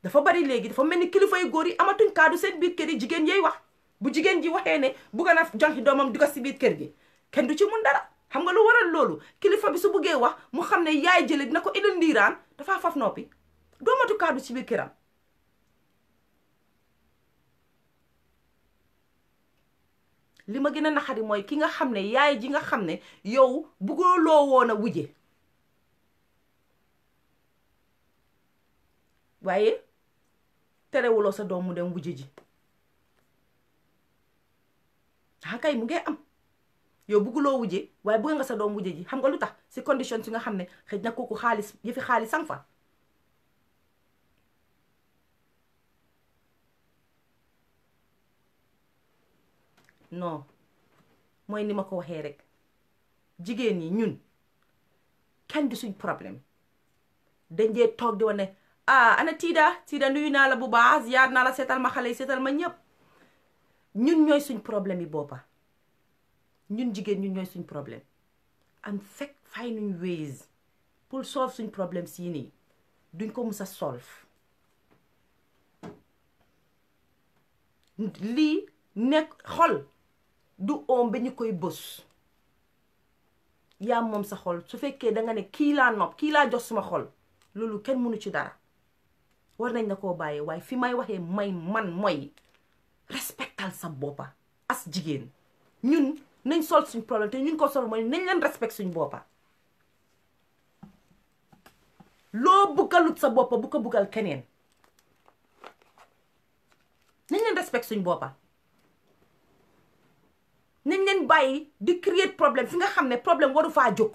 dafa bari léegi dafa mel ni kilifa yu góor yi amatuñ kaddu seen biir kër yi jigéen yey wax bu jigéen ji waxee ne bugga na jonki doomam di ko si biir kër gi kenn du ci mun dara xam nga lu waral loolu kilifa bi su buggee wax mu xam ne yaay jële dina ko indil ndiiraan dafa faf noppi doomatu kaddu ci biir këram li ma gën a naxari mooy ki nga xam ne yaay ji nga xam ne yow buggoo loo woon a wuje waaye terewuloo sa doom mu dem wuje ji kay mu ngi am yow bugguloo wuje waaye bëgg nga sa doom wuje ji xam nga lu tax si condition si nga xam ne xëj na kooku xaalis yëfi xaalis sang fa non mooy ni ma ko waxee rek jigéen ñi ñun kenn du suñ problème dañ dee toog di wane ana tiida nuyu naa la bu baax yaar naa la seetal ma xale yi seetal ma ñëpp ñun ñooy suñ problème yi boppa ñun jigéen ñun ñooy suñ problème and fekk fay nuñ ways pour solve suñ problème sii nii duñ ko mus a solve lii nekk xol du oom ba ñu koy bës yaa moom sa xol su fekkee da nga ne kii laa nopp kii laa jox suma xol loolu kenn mënu ci dara war nañ na koo bàyyee waaye fi may waxee man mooy respectal sa boppa as jigéen ñun nañ sol suñ problème te ñun ko sol mooy nañ leen respect suñ boppa loo buggalut sa boppa bu ko buggal keneen nañ leen respect suñ boppa nañ leen bàyyi di create problème fi nga xam ne problème waru faa jóg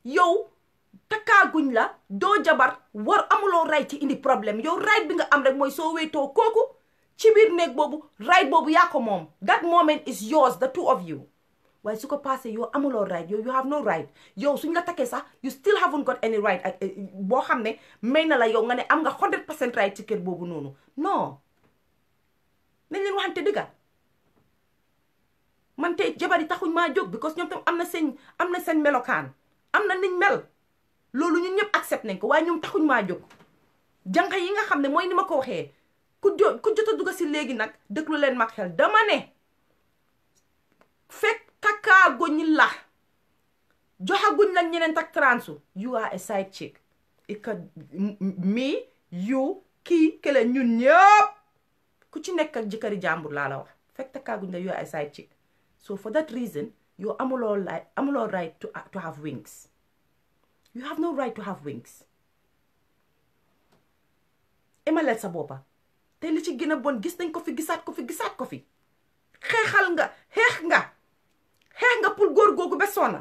yow takkaaguñ la doo jabar war amuloo right ci indi problème yow right bi nga am rek mooy soo wéetoo kooku ci biir néeg boobu right boobu yaa ko moom that moment is yours the two of you waaye su ko passé yow amuloo right yow you have no right yow suñ la takkee sax you still haven't got any right boo xam ne may na la yow nga ne am nga 100% right ci kër boobu noonu non nañ leen waxante dëgga man tey jabar yi taxuñ maa jóg because ñoom tam am na seen melokaan am na niñ mel loolu ñun ñëpp accept nañ ko waaye ñoom taxuñ maa jóg jànq yi nga xam ne mooy ni ma ko waxee ku jot a dugg si léegi nag déglu leen mag xel dama ne fekk takkaaguñ la joxaguñ la ñeneen tak transu you are a side chick it could me you kii kele ñun ñëpp ku ci nekk ak jëkkëri jàmbur laa la wax fekk takkaaguñ la you are a side chick so for that reason yow amuloo right to have wings you have no right to have wings emaleel sa boppa te li ci gën a bon gis nañ ko fi gisaat ko fi xeexal nga xeex nga pour góor googu ba sonna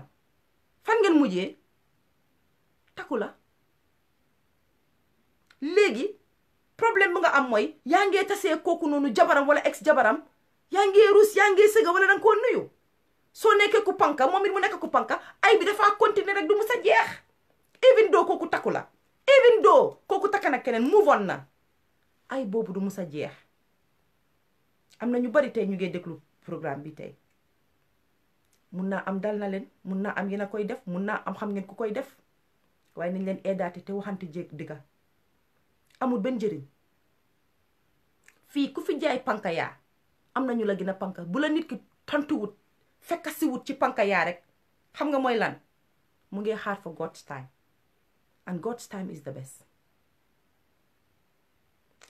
fan ngeen mujjee takku la léegi problème bi nga am mooy yaa ngee tasee kooku noonu jabaram wala ex jabaram yaa ngee rus yaa ngee sëga wala danga koo nuyu soo nekkee ku panka moom it mu nekk ku panka ay bi dafaa continuer rek du mu sa jeex even though kooku takku la even though kooku takka na keneen move on na ay boobu du mu sa jeex am na ñu bari tey ñu ngi déglu programme bi tey mun naa am dal na leen mun naa am yéen a koy def mun naa am xam ngeen ku koy def waaye nañ leen eedaate te waxante jéeg digga amul benn njëriñ fii ku fi jaay panka yaa am nañu la gën a panka bu la nit ki tontuwut fekk si wut ci panka yaa rek xam nga mooy lan mu ngi xaar for God's time and God's time is the best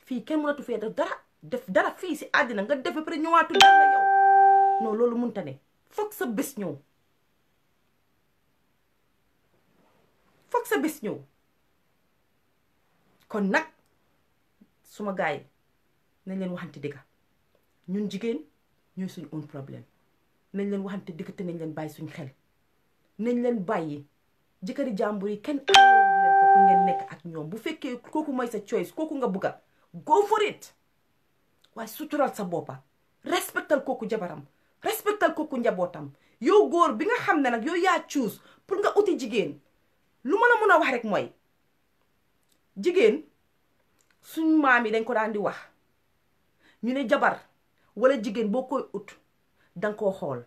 fii kenn mënatu fee def dara fii si àddina nga def ba pare ñëwaatu dal la yow non loolu mënta ne foog sa bés ñëw foog sa bés ñëw. kon nag suma gaay nañ leen waxante dëgg ñun jigéen ñooy suñ own problème nañ leen waxante dëgg te nañ leen bàyyi suñ xel nañ leen bàyyi jëkkëri jàmbur yi kenn ayewul leen ko pour ngeen nekk ak ñoom bu fekkee kooku mooy sa choice kooku nga bugga go for it waaye sutural sa boppa respectal kooku jabaram respectal kooku njabootam yow góor bi nga xam ne nag yow yaa choose pour nga uti jigéen lu ma la mun a wax rek mooy jigéen suñ maam yi dañ ko daan di wax ñu ne jabar wala jigéen boo koy ut danga koo xool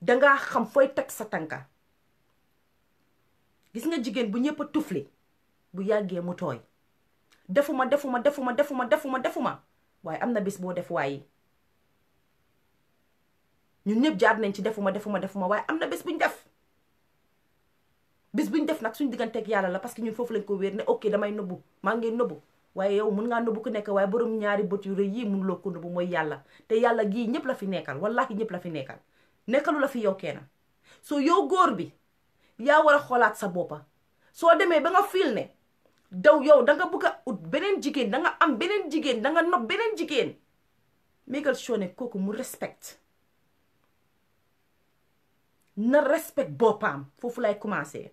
dangaa xam fooy teg sa tànka gis nga jigéen bu ñëpp a tufli bu yàggee mu tooy defuma waaye am na bés boo def waaye ñun ñëpp jaar nañ ci defuma waaye am na bés buñ def bis buñ def nag suñ digganteeg yàlla la parce que ñun foofu lañ ko wéer ne ok damay nëbbu maa ngi nëbbu waaye yow mun ngaa nëbbu ku nekk waaye borom ñaari bët yu rëy yii mun loo ko nëbbu mooy yàlla te yàlla gii ñëpp la fi nekkal wallahi ñëpp la fi nekkal nekkalu la fi yow kenn soo yow góor bi yaa war a xoolaat sa boppa soo demee ba nga fiil ne daw yow da nga bëgg a ut beneen jigéen da nga am beneen jigéen da nga nopp beneen jigéen mégal soo ne kooku mu respect na respect boppam foofu lay commencé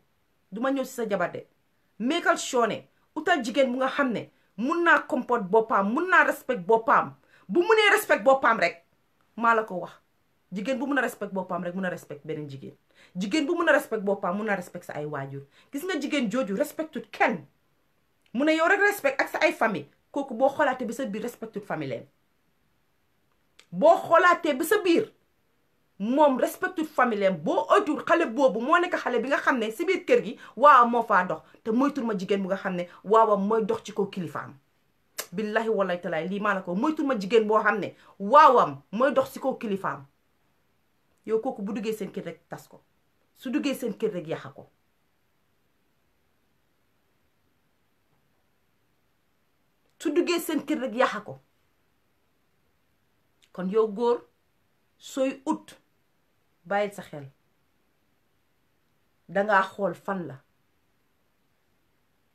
duma ñëw si sa jabar de mégal soo ne utal jigéen bu nga xam ne mun naa comporte boppam mun naa respect boppam bu munee respect boppam rek maa la ko wax jigéen bu mun a respect boppam rek mun a respect beneen jigéen bu mun a respect boppam mun a respect sa ay waajur gis nga jigéen jooju respectut kenn mu ne yow rek respect ak sa ay famille kooku boo xoolaatee ba sa biir respectut famille leen boo xoolaatee ba sa biir moom respectut famille leen boo oytul xale boobu moo nekk xale bi nga xam ne si biir kër gi waawam moo faa dox te moytul ma jigéen bu nga xam ne waawam mooy dox ci kaw kilifaam billahi wallahi talaay lii maa la ko moytul ma jigéen boo xam ne waawam mooy dox ci kaw kilifaam yow kooku bu duggee seen kër rek tas ko su duggee seen kër rek yàqa ko su duggee seen kër rek yàqa ko kon yow góor sooy ut bàyyil sa xel dangaa xool fan la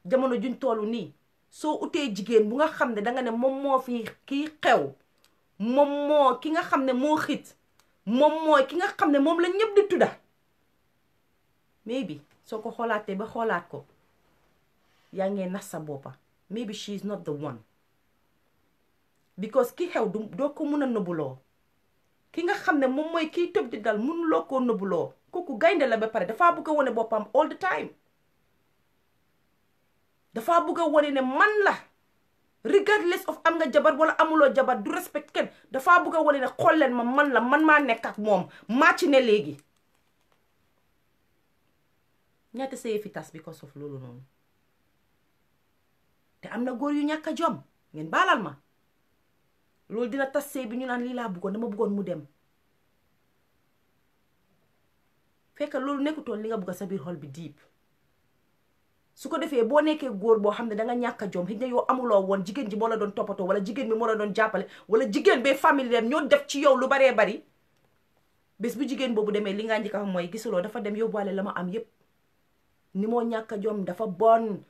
jamono juñ tollu nii soo utee jigéen bu nga xam ne danga ne moom moo fi kii xew moom moo ki nga xam ne moo xit moom mooy ki nga xam ne moom la ñëpp di tudda maybe soo ko xoolaatee ba xoolaat ko yaa ngee nax sa boppa maybe she is not the one because ki xew doo ko mun a nëbbuloo ki nga xam ne moom mooy kiy tëb di dal mënuloo koo nëbbuloo kooku gaynde la ba pare dafaa bëgg a wone boppam all the time dafaa bëgg a wone ne man la regardless of am nga jabar wala amuloo jabar du respect kenn dafaa bëgg a wone ne xool leen ma man la man maa nekk ak moom maa ci ne léegi ñaata sëye fi tas because of loolu noonu te am na góor yu ñàkk a jom ngeen baalal ma loolu dina tas sëy bi ñu naan lii laa bëggoon dama bëggoon mu dem fekk loolu nekkutoon li nga bëgg sa biir xol bi diib su ko defee boo nekkee góor boo xam ne danga ñàkk a jom xëy na yow amuloo woon jigéen ji moo la doon toppatoo wala jigéen bi moo la doon jàppale wala jigéen bee famille ñoo def ci yow lu baree bari bés bu jigéen boobu demee li nga njëkk a xam mooy gisuloo dafa dem yóbbuwaale la ma am yépp ni moo ñàkk a jom dafa bon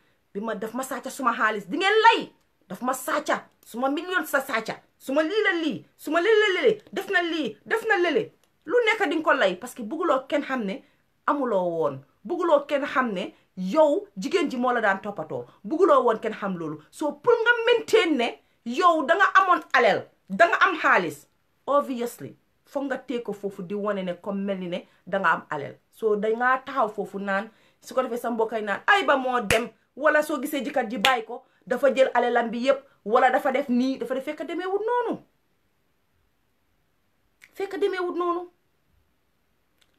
daf ma sàcca suma xaalis di ngeen lay daf ma sàcca suma million sa sàcca suma lii la lii suma lii def na lii def na lële lu nekk di nga ko lay parce que bëgguloo kenn xam ne amuloo woon bëgguloo kenn xam ne yow jigéen ji moo la daan toppatoo bëgguloo woon kenn xam loolu soo pour nga maintain ne yow danga amoon alal danga am xaalis obviously foog nga tee ko foofu di wane ne comme mel ni ne danga am alal soo dangaa taxaw foofu naan su ko defee sa mbokkay naan ay ba moo dem wala soo gisee jëkkër ji bàyyi ko dafa jël alalam bi yépp wala dafa def nii dafa def fekk demeewut noonu fekk demeewut noonu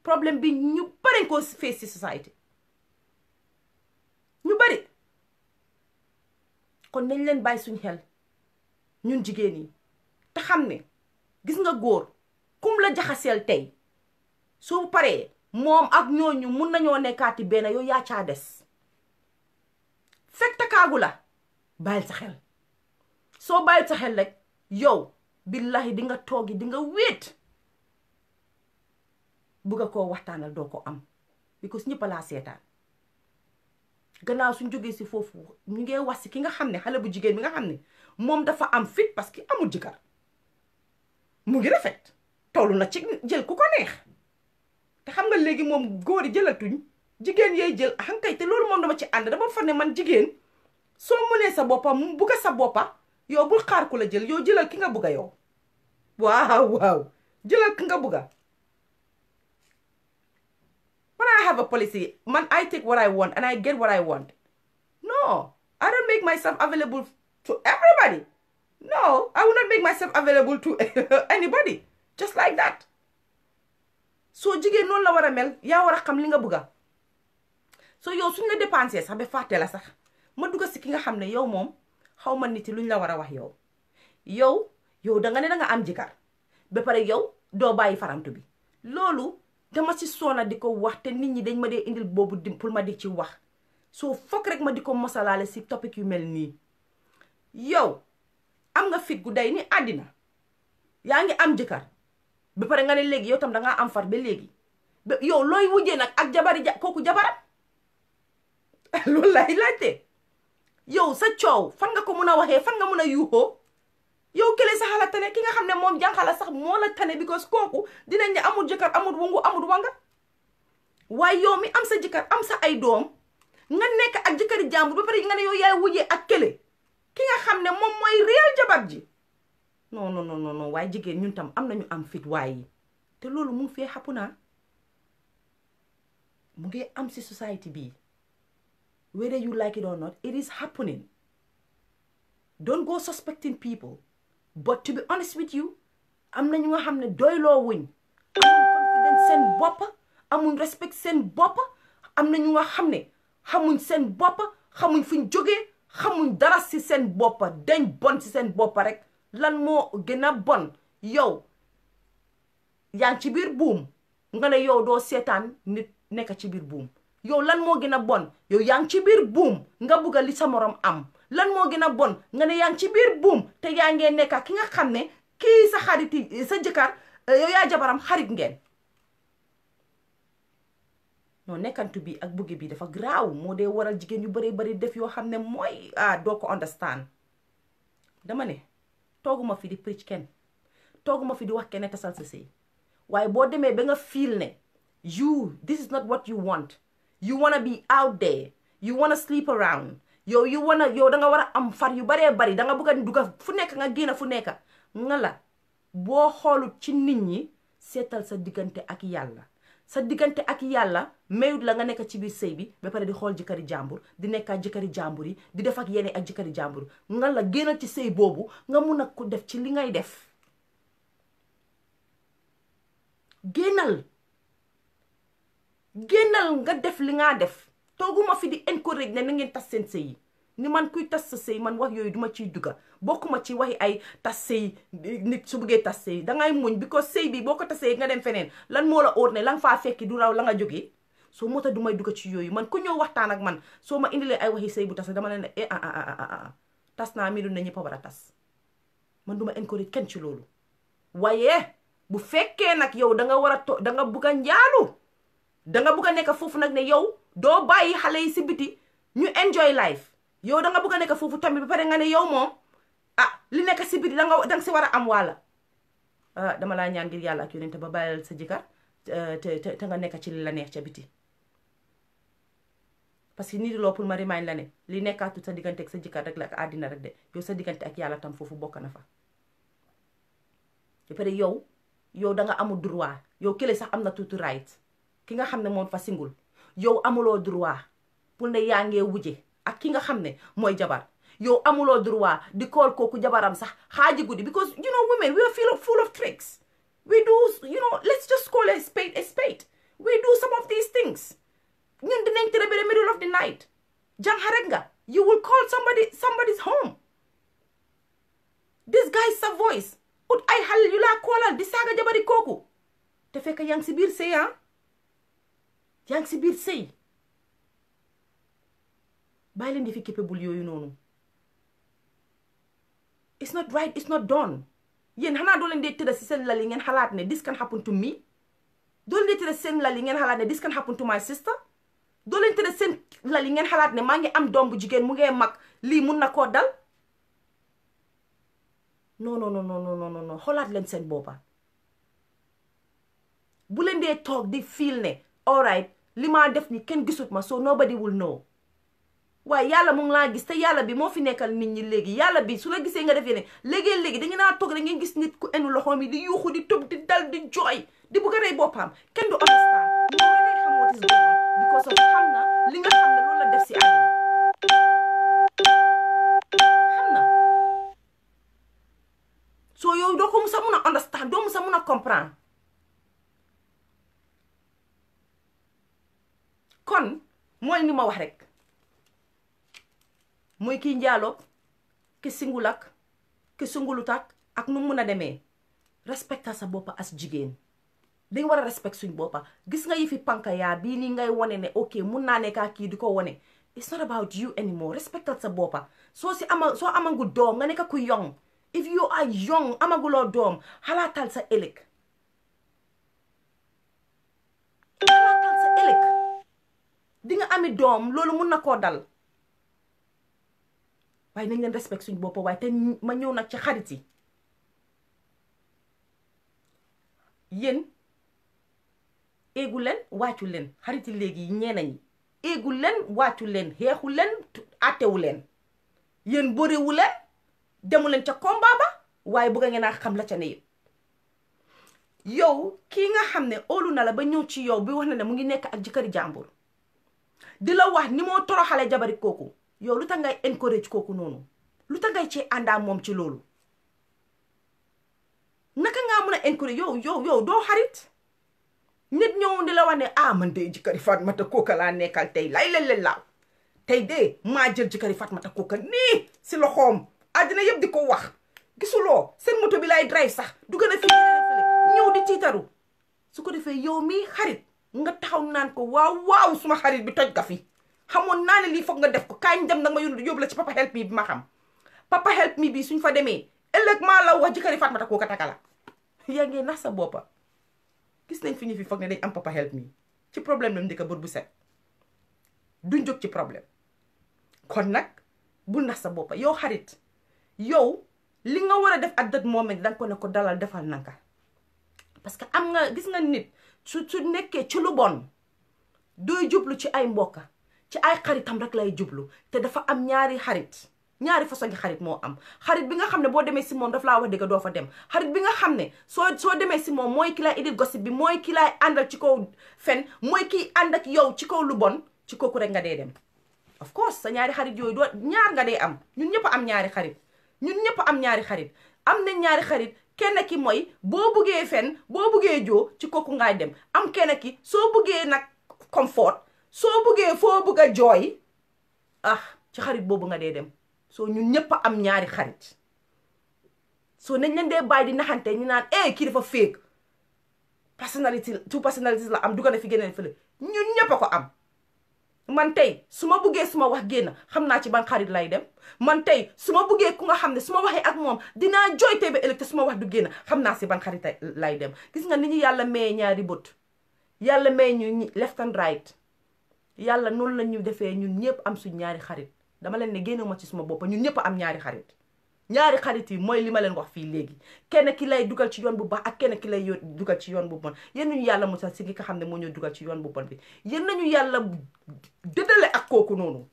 problème bi ñu bari ko face ci society ñu bari kon nañ leen bàyyi suñ xel ñun jigéen yi te xam ne gis nga góor kum la jaxaseel tey soo paree moom ak ñooñu mun nañoo nekkaati benn yow yaa caa des fekk takaagu la bàyyil sa xel soo bàyyil sa xel rek yow billahi di nga toogi di nga wéet bugga koo waxtaanal doo ko am because ñëpp laa seetaan gannaaw suñ jógee si foofu ñu ngee wax si ki nga xam ne xale bu jigéen bi nga xam ne moom dafa am fit parce que amul jëkkër mu ngi rafet tollu na ci jël ku ko neex te xam nga léegi moom góor yi jëlatuñ jigéen yee jël xankay te loolu moom dama ci ànd dama fa ne man jigéen soo mënee sa boppa mu bugga sa boppa yow bul xaar ku la jël yow jëlal ki nga bugga yow waaw jëlal ki nga bugga when I have a policy man I take what I want and I get what I want no I don't make myself available to everybody no I will not make myself available to anybody just like that soo jigéen noonu la war a mel yaa war a xam li nga bugga so yow suñ la dépensé sax ba fàtte la sax ma dugga si ki nga xam ne yow moom xaw ma nit luñ la war a wax yow da nga ne da nga am jëkkër ba pare yow doo bàyyi farantu bi loolu dama ci soona di ko wax te nit ñi dañ ma dee indil boobu pour ma di ci wax soo fokk rek ma di ko mosalaale si topic yu mel nii yow am nga fit gu day ni àddina yaa ngi am jëkkër ba pare nga ne léegi yow tam da ngaa am far ba léegi yow looy wujjee nag ak jabari kooku jabaram loolu lay laajte yow sa coow fan nga ko mun a waxee fan nga mun a yuuxoo yow kële sax la tane ki nga xam ne moom jànqala sax moo la tane because kooku dinañ ne amul jëkkër amul wungu amul wanga waaye yow mi am sa jëkkër am sa ay doom nga nekk ak jëkkëri jàmbur ba pare nga ne yow yaay wujjee ak kële ki nga xam ne moom mooy réel jabar ji non waaye jigéen ñun tam am nañu am fit waaye te loolu mu ngi fee xapu naa mu ngi am si society bii whether you like it or not it is happening don't go suspecting people but to be honest with you am na ñu nga xam ne doyloo wuñ amuñ confidence seen bopp amuñ respect seen bopp am na ñu nga xam ne xamuñ seen bopp xamuñ fuñ jógee xamuñ dara si seen bopp dañ bon si seen bopp rek lan moo gën a bon yow yaa ngi ci biir buum nga ne yow doo seetaan nit nekk ci biir buum yow lan moo gën a bon yow yaa ngi ci biir buum nga bugga li sa morom am lan moo gën a bon nga ne yaa ngi ci biir buum te yaa ngee nekka ki nga xam ne kii sa xariti sa jëkkër yow yaa jabaram xarit ngeen non nekkantu bi ak buggi bi dafa graaw moo dee waral jigéen yu bari def yoo xam ne mooy doo ko understand dama ne tooguma fi di preach kenn tooguma fi di wax kenn tasal sa sëy waaye boo demee ba nga feel ne this is not what you want you wanna be out there you wanna sleep around yow da nga war a am far yu baree bari da nga bëgg a dugga fu nekk nga génn fu nekk nga la boo xoolut ci nit ñi seetal sa diggante ak yàlla sa diggante ak yàlla mayut la nga nekk ci biir sëy bi ba pare di xool jëkkëri jàmbur di nekk ak jëkkëri jàmbur yi di def ak yeneen ak jëkkëri jàmbur nga la génnal ci sëy boobu nga mun a ko def ci li ngay def génnal nga def li nga def tooguma fi di encourage ne na ngeen tas seen sëy yi ni man kuy tas sa sëy man wax yooyu duma ciy dugga bokkuma ci waxi ay tas sëy nit su bëggee tas sëy dangay muñ because sëy bi boo ko tasee nga dem feneen lan moo la óor ne la nga faa fekki du raw la nga jógee soo moo tax du may dugga ci yooyu man ku ñëw waxtaan ak man soo ma indilee ay waxi sëy bu tas dama leen ne tas naa mi du ne ñëpp a war a tas man duma encourage kenn ci loolu waaye bu fekkee nag yow da nga war a da nga bugg a njaalu da nga bugg a nekk foofu nag ne yow doo bàyyi xale yi si biti ñu enjoy life yow da nga bugg a nekk foofu tamit ba pare nga ne yow moom li nekk si biti danga si war a am wàlla dama laa ñaan ngir yàlla ak yonent ba bàyyil sa jëkkër te nga nekk ci li la neex ca biti parce que nii di loo pour ma remind la ne li nekkaatu sa diggante ak sa jëkkër rek la ak àddina rek de yow sa diggante ak yàlla tam foofu bokk na fa ba pare yow da nga amul droit yow kële sax am na tuuti right ki nga xam ne moom fa singul yow amuloo droit pour ne yaa ngee wuje ak ki nga xam ne mooy jabar yow amuloo droit di kool kooku jabaram sax xaaji guddi because women we are full of tricks we do let's just call a spade we do some of these things ñun dinañ tere ba the middle of the night jànxarek nga you will call somebody's home this guy sa voice ut ay xale yu laa koolal di saaga jabari kooku te fekk yaa ngi si biir sëy yaa ngi si biir sëy bàyyi leen di fi capable yooyu noonu it's not right it's not done yéen xanaa doo leen dee tëdda si seen lal yi ngeen xalaat ne this can happen to me doo leen tëdd seen lal yi ngeen xalaat ne this can happen to my sister doo leen tëdd seen lal yi ngeen xalaat ne maa ngi am doom bu jigéen mu ngee mag lii mun na koo dal non non non non non non xoolaat leen seen boppa bu leen dee toog di feel ne all right li maa def ni kenn gisut ma so nobody will know waaye yàlla mu ngi laa gis te yàlla bi moo fi nekkal nit ñi léegi yàlla bi su la gisee nga def yeneen léegi da ngeen naa toog rek ngeen gis nit ku enu loxoom yi di yuuxu di tëb di dal di jooy di bugg a rey boppam kenn du understand moom ngay xam what is going on because of xam na li nga xam ne loolu la def si àddina xam na soo yow doo ko musa mun a understand doo musa mun a comprendre kon mooy ni ma wax rek mooy kii njaaloog ki singulak ki singulutak ak nu mun a demee respecta sa boppa as jigéen dañ war a respect suñ boppa gis nga yi fi panka yaa bii nii ngay wone ne ok mun naa nekkaa kii di ko wone it's not about you anymore respectal sa boppa soo amagu doom nga nekka ku young if you are young amaguloo doom xalaatal sa ëllëg di nga ami doom loolu mun na koo dal waaye nañ leen respect suñ bopp waaye te ma ñëw nag ci xarit yi yéen éegu leen wàccu leen xarit yi léegi ñeena ñi éegu leen wàccu leen xeexu leen àttewu leen yéen bëriwu leen demu leen ca combat ba waaye bëgg ngeen a xam la ca ne yëpp yow kii nga xam ne óolu na la ba ñëw ci yow bi wax na ne mu ngi nekk ak jëkkëri jàmbur di la wax ni moo toroxale jabari kooku yow lu tax ngay encourage kooku noonu lu tax ngay ci àndaa moom ci loolu naka ngaa mun a encourage yow doo xarit nit ñëw di la wax ne man de jëkkëri Fatmata kooka laa nekkal tey lay leen laaw tey de maa jël jëkkëri Fatmata kooka nii si loxoom àddina yëpp di ko wax gisuloo seen moto bi lay drive sax du gën a fi ñëw di tiitaru su ko defee yow mii xarit nga taxaw naan ko waaw suma xarit bi toj ga fi xamoon naa ne lii foog nga def ko kañ dem nag ma yóbbu la ci papa help me bi ma xam papa help me bi suñ fa demee ëllëg maa la wax jëkkëri Fatmata kooka taka la yaa ngee nax sa boppa gis nañ fi ñu fi foog ne dañ am papa help me ci problème la ndika bët bu set duñ jóg ci problème kon nag bul nax sa boppa yow xarit yow li nga war a def at that moment danga ko ne ko dalal defal nanka parce que am nga gis nga nit su nekkee ci lu bon dooy jublu ci ay mbokka ci ay xaritam rek lay jublu te dafa am ñaari façon gi xarit moo am xarit bi nga xam ne boo demee si moom daf laa wax dëgg doo fa dem xarit bi nga xam ne soo demee si moom mooy ki lay indil gossip bi mooy ki lay àndal ci kaw fen mooy kiy ànd ak yow ci kaw lu bon ci kooku rek nga dee dem of course sa ñaari xarit yooyu doo ñaar nga dee am ñun ñëpp am ñaari xarit am na ñaari xarit kenn ki mooy boo buggee fen boo buggee joo ci kooku ngaay dem am kenn ki soo buggee nag comfort soo buggee foo bugg a jooy ci xarit boobu nga dee dem soo ñun ñëpp am ñaari xarit soo nañ leen dee bàyyi di naxante ñu naan kii dafa fake two personalities la am du gën a fi génneen fële ñun ñëpp a ko am man tey su ma buggee suma wax génn xam naa ci ban xarit lay dem man tey su ma buggee ku nga xam ne su ma waxee ak moom dinaa jooytee ba ëllëg te su ma wax du génn xam naa si ban xarit lay dem gis nga ni ñu yàlla maye ñaari bët yàlla may ñu left and right yàlla noonu la ñu defee ñun ñëpp am suñ ñaari xarit dama leen ne génne ma ci suma bopp ñun ñëpp am ñaari xarit yi mooy li ma leen wax fii léegi kenn ki lay dugal ci yoon bu baax ak kenn ki lay dugal ci yoon bu bon yéen nañu yàlla musal si ki nga xam ne moo ñoo dugal ci yoon bu bon bi yéen nañu yàlla dëddale ak kooku noonu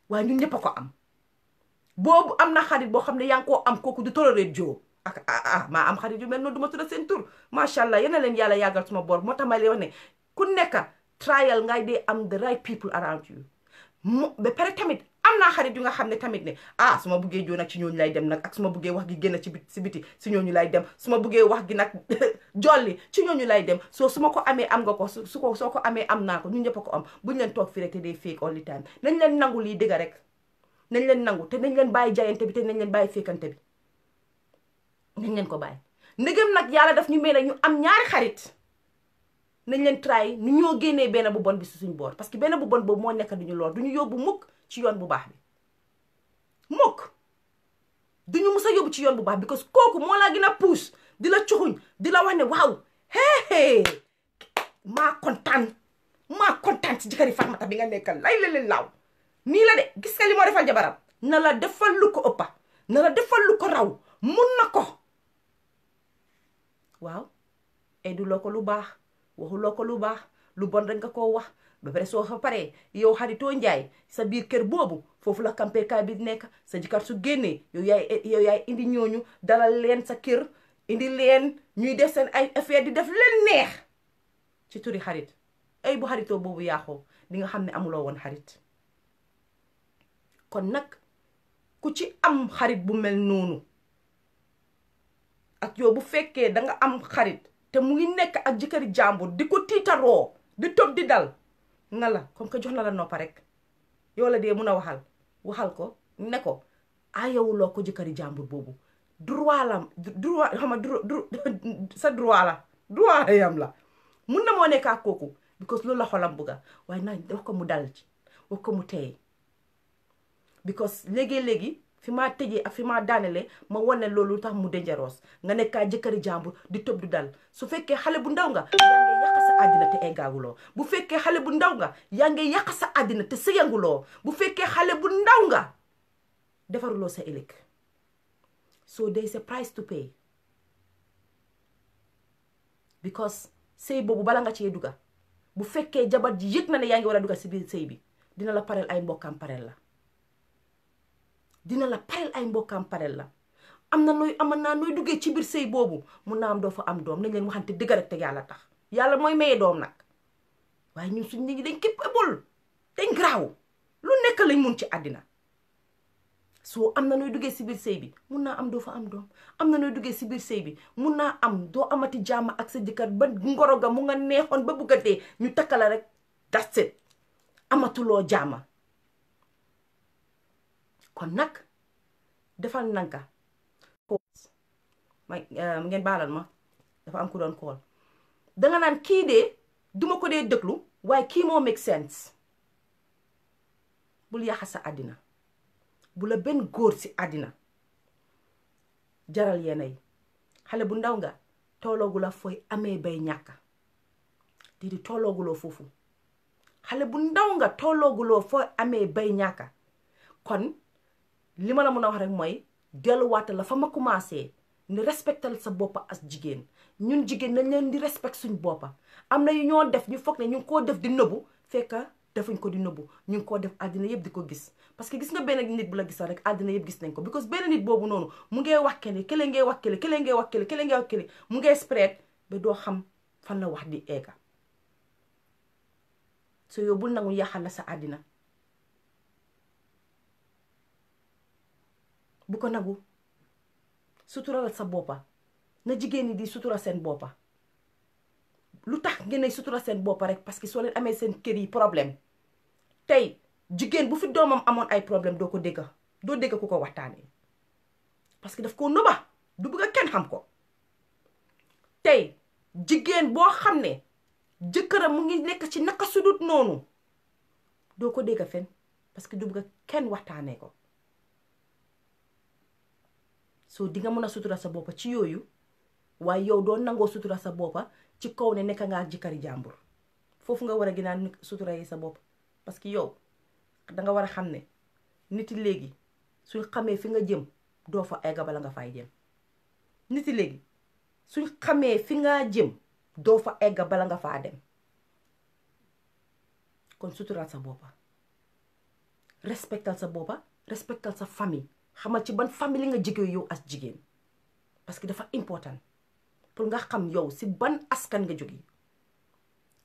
waaye ñun ñëpp a ko am boobu am na xarit boo xam ne yaa ngi koo am kooku du toléré joo ak maa am xarit yu mel noonu du ma tudda seen tur macha allah yéen a leen yàlla yàggal suma boor moo tax ma leen wax ne ku nekk trial ngay dee am the right people around you ba pare tamit am naa xarit yu nga xam ne tamit ne su ma buggee joo nag ci ñooñu lay dem nag ak su ma buggee wax gi génn ci biti si ñooñu lay dem su ma buggee wax gi nag jolli ci ñooñu lay dem soo su ma ko amee am nga ko soo ko amee am naa ko ñun ñëpp a ko am buñ leen toog fi rek te day fake all the time nañ leen nangu lii dëgg rek nañ leen nangu te nañ leen bàyyi jayante bi te nañ leen bàyyi fekkante bi nañ leen ko bàyyi ndegem nag yàlla daf ñu mel ne ñu am ñaari xarit nañ leen try nu ñoo génnee benn bu bon bi si suñ boor parce que benn bu bon boobu moo nekk duñu lool duñu yóbbu mukk ci yoon bu baax bi mukk duñu mus a yóbbu ci yoon bu baax because kooku moo laa gën a puus di la cuxuñ di la wax ne waaw maa kontaan ci jëkkëri Fatoumatta bi nga nekkal lay la leen laaw nii la de gis nga li moo defal jabaram na la defal lu ko ëppa na la defal lu ko raw mun na ko waaw edduloo ko lu baax waxuloo ko lu baax lu bon rek nga koo wax ba pare soo fa paree yow xaritoo njaay sa biir kër boobu foofu la campekaay bi nekk sa jëkkër su génnee yow yaay indi ñooñu dalal leen sa kër indi leen ñuy def seen ay affaire di def leen neex ci turi xarit ay bu xaritoo boobu yaaxoo di nga xam ne amuloo woon xarit kon nag ku ci am xarit bu mel noonu ak yow bu fekkee da nga am xarit te mu ngi nekk ak jëkkëri jàmbur di ko tiitaroo di toog di dal nga la comme que jox na la noppa rek yow la dee mun a waxal ko ne ko ayewuloo ko jëkkëri jàmbur boobu droit sa droit yam la mun na moo nekk ak kooku because loolu la xolam bugga waaye na wax ko mu dal ci wax ko mu teey because léegi fi maa tëjee ak fi maa daanele ma wane loolu tax mu dangereux nga nekkaa jëkkëri jàmbur di tëb du dal su fekkee xale bu ndaw nga yaa ngi yàq sa àddina te eggaaguloo bu fekkee xale bu ndaw nga yaa ngi yàq sa àddina te sëyanguloo bu fekkee xale bu ndaw nga defaruloo sa ëllëg so there is a price to pay because sëy boobu bala nga cee duga bu fekkee jabar ji yëg na ne yaa ngi war a duga si biir sëy bi dina la pareel ay mbokkam pareel la dina la pareel ay mbokkam pareel la am naa nooy duggee ci biir sëy boobu mun naa am doo fa am doom nañ leen waxante dëgg rek te yàlla tax yàlla mooy maye doom nag waaye ñun suñ nit ñi dañ capable dañ garaaw lu nekk lañ mun ci àddina soo am na nooy duggee si biir sëy bi mun naa am doo fa am doom am na nooy duggee si biir sëy bi mun naa am doo amati jàmm ak sa jëkkër ba ngoro ga mu nga neexoon ba bugga dee ñu takkala rek that's it amatuloo jàmm kon nag defal nanka ngeen baalal ma dafa am ku doon kool danga naan kii dee duma ko dee déglu waaye kii moo make sense bul yàq sa àddina bu la benn góor si àddina jaral yenn yi xale bu ndaw nga tooloogu la fooy amee bay ñàkka di toolooguloo foofu xale bu ndaw nga toolooguloo fooy amee bay ñàkka kon li ma la mën a wax rek mooy delluwaata la fa ma commencé ni respectal sa boppa as jigéen ñun jigéen nañ leen di respect suñ boppa am na yu ñoo def ñu foog ne ñu ngi koo def di nëbbu fekka defuñ ko di nëbbu ñu ngi koo def àddina yëpp di ko gis parce que gis nga benn nit bu la gis rek àddina yëpp gis nañ ko because benn nit boobu noonu mu ngee wax kële ngee wax kële mu ngee spread ba doo xam fan la wax di eega so yow bul nangu yàqal la sa àddina bu ko nangu sutural sa boppa na jigéen ñi di sutura seen boppa lu tax ngeen ay sutura seen boppa rek parce que soo leen amee seen kër yi problème tey jigéen bu fi doomam amoon ay problème doo dégg ku ko waxtaanee parce que daf koo nëba du bëgg a kenn xam ko tey jigéen boo xam ne jëkkëram mu ngi nekk ci naka sudut noonu doo ko dégg fen parce que du bëgg a kenn waxtaanee ko so di nga mën a sutura sa boppa ci yooyu waaye yow doo nangoo sutura sa boppa ci kaw ne nekk nga ak jëkkëri jàmbur foofu nga war a gën a sutura yi sa bopp parce que yow danga war a xam ne nit yi léegi suñ xamee fi nga jëm doo fa egga bala nga fay jëm nit yi léegi suñ xamee fi nga jëm doo fa egga bala nga faa dem kon sutural sa boppa respectal sa boppa respectal sa famille xamal ci ban famille nga jógee yow as jigéen parce que dafa important pour nga xam yow si ban askan nga jógee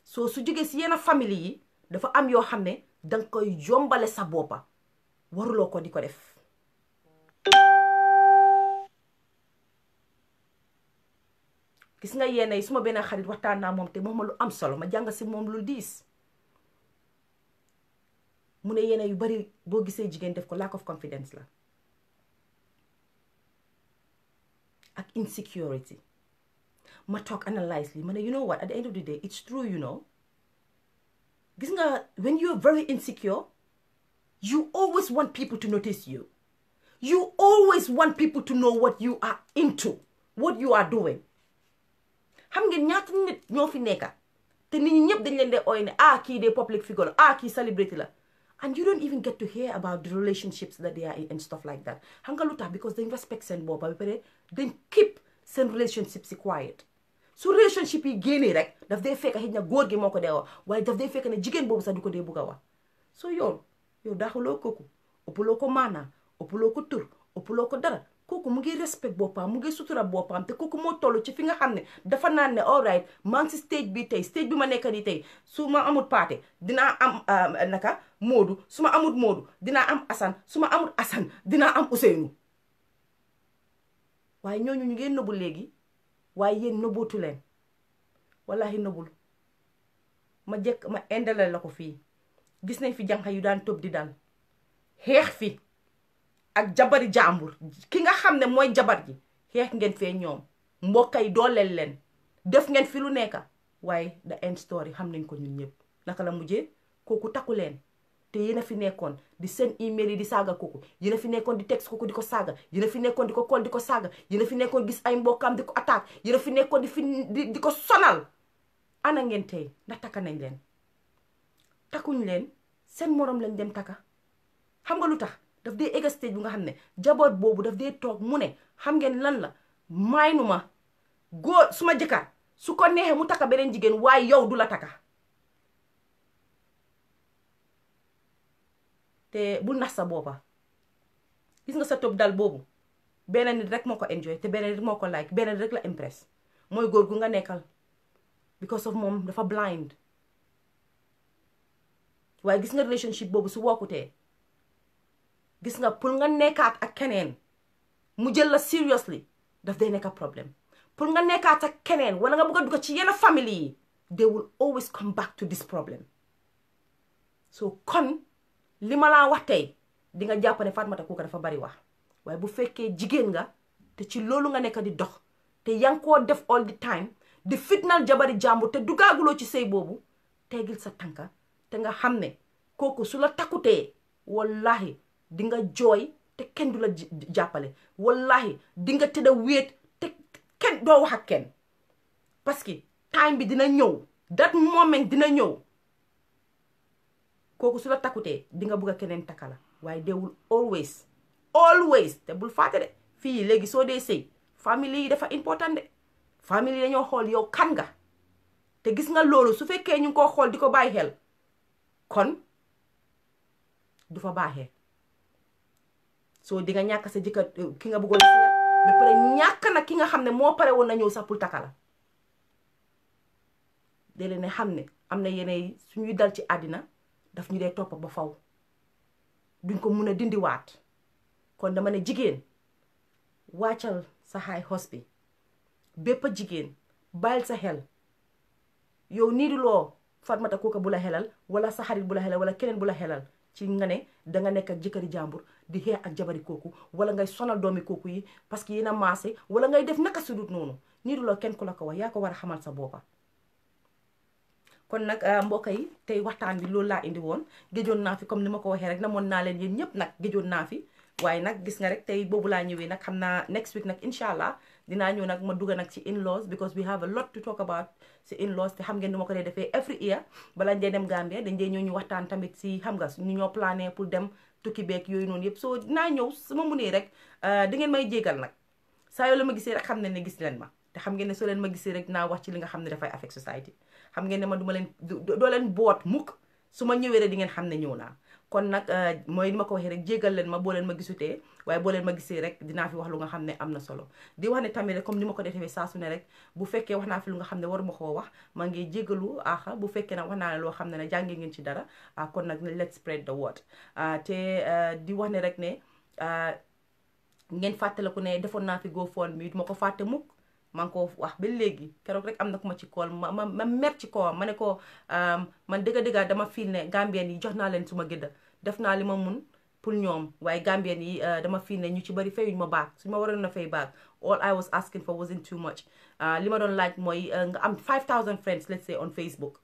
soo su jógee si yenn famille yi dafa am yoo xam ne danga koy yombale sa boppa waruloo ko di ko def gis nga yenn yi suma benn xarit waxtaan naa moom te moom ma lu am solo ma jàng si moom lu diis mu ne yenn yu bari boo gisee jigéen def ko lack of confidence la ak insecurity ma toog analyse li ma ne you know what at the end of the day it's true you know gis nga when you're very insecure you always want people to notice you you always want people to know what you are into what you are doing xam ngeen ñaata nit ñoo fi nekka te nit ñi ñëpp dañ leen dee ooy ne ah kii de public figure la ah kii celebrity la and you don't even get to hear about the relationships that they are in and stuff like that xam nga lu tax because dañ respect seen boppa ba pare dañ keep seen relationship si quiet su relationship yi génnee rek daf dee fekk xëy na góor gi moo ko dee wax waaye daf dee fekk ne jigéen boobu sax du ko dee bugg a wax so yow daaxuloo kooku ëppuloo ko maanaa ëppuloo ko tur ëppuloo ko dara kooku mu ngi respect boppam mu ngi sutura boppam te kooku moo toll ci fi nga xam ne dafa naan ne all right maa ngi si stage bi ma nekk nii tey su ma amut paate dinaa am naka Moodu su ma amut Moodu dinaa am Assane su ma amut Assane dinaa am Ousseynou waaye ñooñu ñu ngeen nëbbu léegi waaye yéen nëbbootu leen wallahi nëbbul ma jëkk ma indalal la ko fii gis nañ fi jànq yu daan tëb di dal xeex fi ak jabari jàmbur ki nga xam ne mooy jabar ji xeex ngeen fee ñoom mbokk yi dooleel leen def ngeen fi lu nekk waaye the end story xam nañ ko ñun ñëpp naka la mujjee kooku takku leen te yéen a fi nekkoon di seen email yi di saaga kooku yéen a fi nekkoon di texte kooku di ko saaga yéen a fi nekkoon di ko call di ko saaga yéen a fi nekkoon gis ay mbokkam di ko attaque yéen a fi nekkoon di ko sonal ana ngeen tey ndax takka nañ leen takkuñ leen seen morom lañ dem takka xam nga lu tax daf dee egg stage bu nga xam ne jaboot boobu daf dee toog mu ne xam ngeen lan la maynu ma góor suma jëkkër su ko neexee mu takka beneen jigéen waaye yow du la takka te bu nax sa boppa gis nga sa topp dal boobu benn nit rek moo ko enjoy te benn nit moo ko like benn nit rek la impress mooy góor gu nga nekkal because of moom dafa blind waaye gis nga relationship boobu su wokkutee gis nga pour nga nekkaat ak keneen mu jël la seriously daf day nekk problème pour nga nekkaat ak keneen wala nga bëgg a dugg ci yenn famille yi they will always come back to this problem so kon li ma laa wax tey di nga jàpp ne Fatoumatta Kuka dafa bari wax waaye bu fekkee jigéen nga te ci loolu nga nekk di dox te yaa ngi koo def all the time di fitnal jabari jàmbur te dugaaguloo ci sëy boobu teggil sa tànka te nga xam ne kooku su la takkutee wallahi di nga jooy te kenn du la jàppale wallahi di nga tëdda wéet te kenn doo wax ak kenn parce que time bi dina ñëw that moment dina ñëw kooku su la takkutee di nga bëgg a keneen takka la waaye they will always te bul fàtte de fii léegi soo dee sëy famille yi dafa important de famille yi dañoo xool yow kan nga te gis nga loolu su fekkee ñu ngi koo xool di ko bàyyi xel kon du fa baaxee soo di nga ñàkk sa jëkkër ki nga bëggoon si ba pare ñàkk na ki nga xam ne moo pare woon na ñëw sax pour takka la de leen ne xam ne am na yeneen suñuy dal ci àddina daf ñu dee topp ba faw duñ ko mun a dindiwaat kon dama ne jigéen wàccal sa high horse bi bépp jigéen bàyyil sa xel yow nii di loo Fatoumatta Kuka bu la xelal wala sa xarit bu la xelal wala keneen bu la xelal ci nga ne danga nekk ak jëkkëri jàmbur di xeex ak jabari kooku wala ngay sonal doomi kooku yi parce que yéen a maase wala ngay def naka sudut noonu nii di loo kenn ku la ko wax yaa ko war a xamal sa boppa kon nag mbokk yi tey waxtaan bi loolu laa indi woon géjoon naa fi comme ni ma ko waxee rek na moon naa leen yéen ñëpp nag géjoon naa fi waaye nag gis nga rek tey boobu laa ñëwee nag xam naa next week nag incha allah dinaa ñëw nag ma dugga nag ci in-laws because we have a lot to talk about si in-laws te xam ngeen ni ma ko dee defee every year bala dee dem Gambia dañ dee ñëw ñu waxtaan tamit si xam nga ñu ñoo plané pour dem tukki beeg yooyu noonu yëpp soo dinaa ñëw su ma munee rek di ngeen may jégal nag saa yoo la ma gisee rek xam ne gis leen ma te xam ngeen ne soo leen ma gisee rek dinaa wax ci li nga xam ne dafay affect society xam ngeen ne ma duma leen doo leen boot mukk su ma ñëwee rek di ngeen xam ne ñëw naa kon nag mooy ni ma ko waxee rek jégal leen ma boo leen ma gisutee waaye boo leen ma gisee rek dinaa fi wax lu nga xam ne am na solo di wax ne tamit rek comme ni ma ko defee saa su ne rek bu fekkee wax naa fi lu nga xam ne waruma koo wax maa ngi jégalu bu fekkee nag wax naa loo xam ne jàngee ngeen ci dara kon nag let's spread the word te di wax ne rek ne ngeen fàttaliku ne defoon naa fi GoFundMe ma ko fàtte mukk maa ngi ko wax ba léegi keroog rek am na ku ma ci kool ma mer ci kawam ma ne ko man dëgga dama fiil ne Gambien yi jox naa leen suma gëdda def naa li ma mun pour ñoom waaye Gambien yi dama fiil ne ñu ci bari fayuñ ma baag suñu ma waroon na fay baag all I was asking for wasn't too much li ma doon laaj mooy nga am 5000 friends let's say on Facebook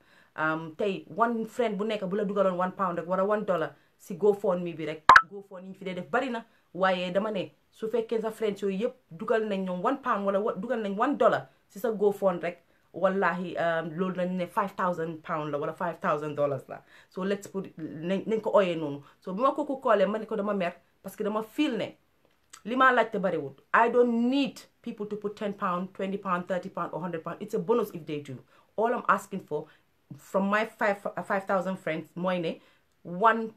tey one friend bu nekk bu la dugaloon £1 rek wala $1 si GoFundMe bi rek GoFundMe yi ñu fi dee def bari na waaye dama ne su fekkee sa friends yooyu yëpp dugal nañ ñoom £1 wala dugal nañ $1 si sa GoFund rek wallahi loolu nañ ne £5,000 la wala $5,000 la so let's put nañ ko ooyee noonu so bi ma ko koolee ma ne ko dama mer parce que dama feel ne li ma laajte bariwul I don't need people to put £10 £20 £30 or £100 it's a bonus if they do all I'm asking for from my 5,000 friends mooy ne £1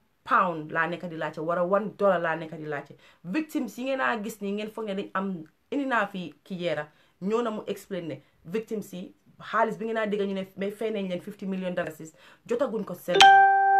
laa nekk di laajte wala $1 laa nekk di laajte victims yi ngeen a gis ni ngeen foog ne dañ am indi naa fi Kijera ñoo na mu explain ne victims yi xaalis bi ngeen a dégg ñu ne mais fay nañ leen $50 million jotaguñ ko seen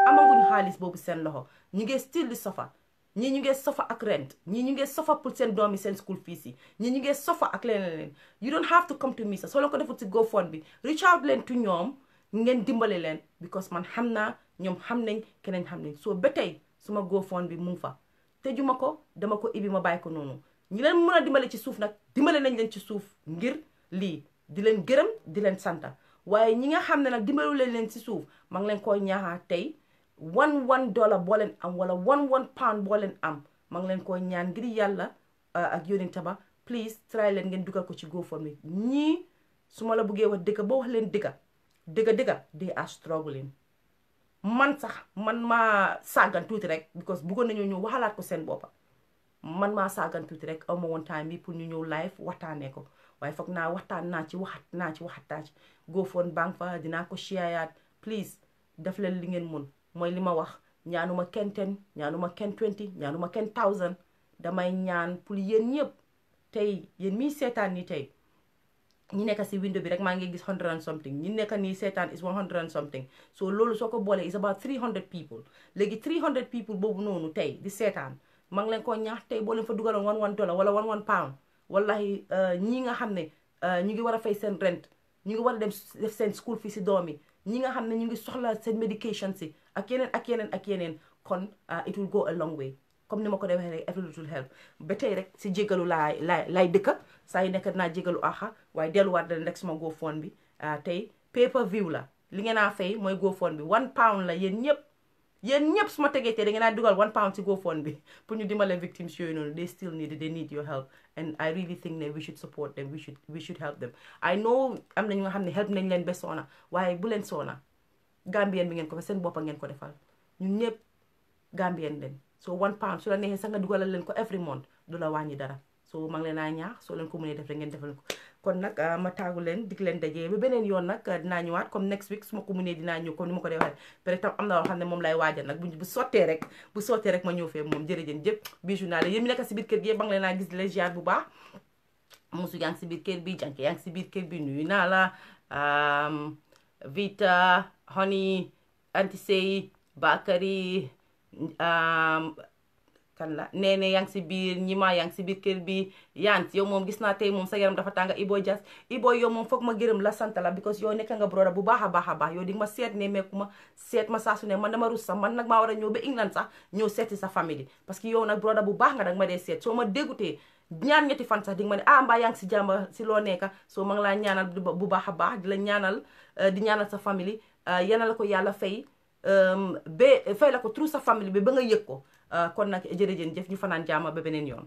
amaguñ xaalis boobu seen loxo ñu ngi still di sofa ñii ñu ngi sofa ak rent ñii ñu ngi sofa pour seen doom yi seen school fees yi ñii ñu ngi sofa ak leneen you don't have to come to me sax soo leen ko defut si GoFund bi reach out leen to ñoom ngeen dimbale leen because man xam naa ñoom xam nañ keneen xam nañ soo ba tey suma GoFund bi mu ngi fa tëjuma ko dama ko ibi ma bàyyi ko noonu ñi leen mën a dimbale ci suuf nag dimbale nañ leen ci suuf ngir lii di leen gërëm di leen santa waaye ñi nga xam ne nag dimbalu leen ci suuf maa ngi leen koy ñaaxaa tey $1 boo leen am wala £1 boo leen am maa ngi leen koy ñaan ngir yàlla ak yonent ba please try leen ngeen dugal ko ci GoFund bi ñii su ma la buggee wax dëgg ba wax leen dëgga they are struggling man sax man maa sàggan tuuti rek because bëggoon nañoo ñëw waxalaat ko seen boppa man maa sàggan tuuti rek aw ma woon time bi pour ñu ñëw live waxtaanee ko waaye foog naa waxtaan naa ci waxat ci GoFund bank fa dinaa ko shareyaat please def leen li ngeen mun mooy li ma wax ñaanuma kenn 10 ñaanuma kenn 20 ñaanuma kenn 1000 damay ñaan pour yéen ñëpp tey yéen miy seetaan ni tey ñi nekk si window bi rek maa ngi gis 100 and something ñi nekk nii seetaan is 100 and something so loolu soo ko boolee is about 300 people léegi 300 people boobu noonu tey di seetaan maa ngi leen ko ñaax tey boo leen fa dugaloon $1 wala £1 wallahi ñi nga xam ne ñu ngi war a fay seen rent ñu ngi war a dem def seen school fii si doom yi ñi nga xam ne ñu ngi soxla seen medication si ak yeneen kon it will go a long way comme ni ma ko defee rek every little help ba tey rek si jégalu laay dëkka saa yu nekk naa jégalu axa waaye delluwaat leen rek suma GoFund bi tey pay per view la li ngeen a fay mooy GoFund bi £1 la yéen ñëpp su ma tegee tey da ngeen a dugal £1 si GoFund bi pour ñu dimbale victims yooyu noonu they need your help and I really think that we should support them we should help them I know am na ñu nga xam ne help nañ leen ba soona waaye bu leen soona Gambien bi ngeen ko fa seen boppa ngeen ko defal ñun ñëpp Gambien leen so £1 su la neexee sax nga dugalal leen ko every month du la wàññi dara so maa ngi leen a ñaax soo leen ko mënee def rek ngeen defal ko kon nag ma taagu leen dig leen dajee ba beneen yoon nag dinaa ñëwaat comme next week su ma ko mënee dinaa ñëw comme ni ma ko dee waxee peut être am na loo xam ne moom lay waajal nag bu sottee rek ma ñëw fee moom jërëjëf jëpp bijou naa la yéen mi nekk si biir kër gi yëpp ba nga leen a gis di leen ziar bu baax musu yaa ngi si biir kër bi jànke yaa ngi si biir kër bi nuyu naa la Vita Honey Antisey Bakary kan la neene yaa ngi si biir ñima yaa ngi si biir kër bi Yant yow moom gis naa tey moom sa yaram dafa tànga Iboy Jas Iboy yow moom foog ma gërëm la sant la because yow nekk nga broda bu baax a baax yow di ma seet ne meeku ma seet ma saa su ne man dama rus sax man nag maa war a ñëw ba England sax ñëw seeti sa famille parce que yow nag broda bu baax nga dag ma dee seet soo ma déggutee ñaan ñetti fan sax di nga ma ne mbaa yaa ngi si jàmba si loo nekka soo ma ngi laa ñaanal bu baax a baax di la ñaanal di ñaanal sa famille yana la ko yàlla fay ba fay la ko trop sa famille bi ba nga yëg ko kon nag jërëjëf ñu fanaan jaama ba beneen yoon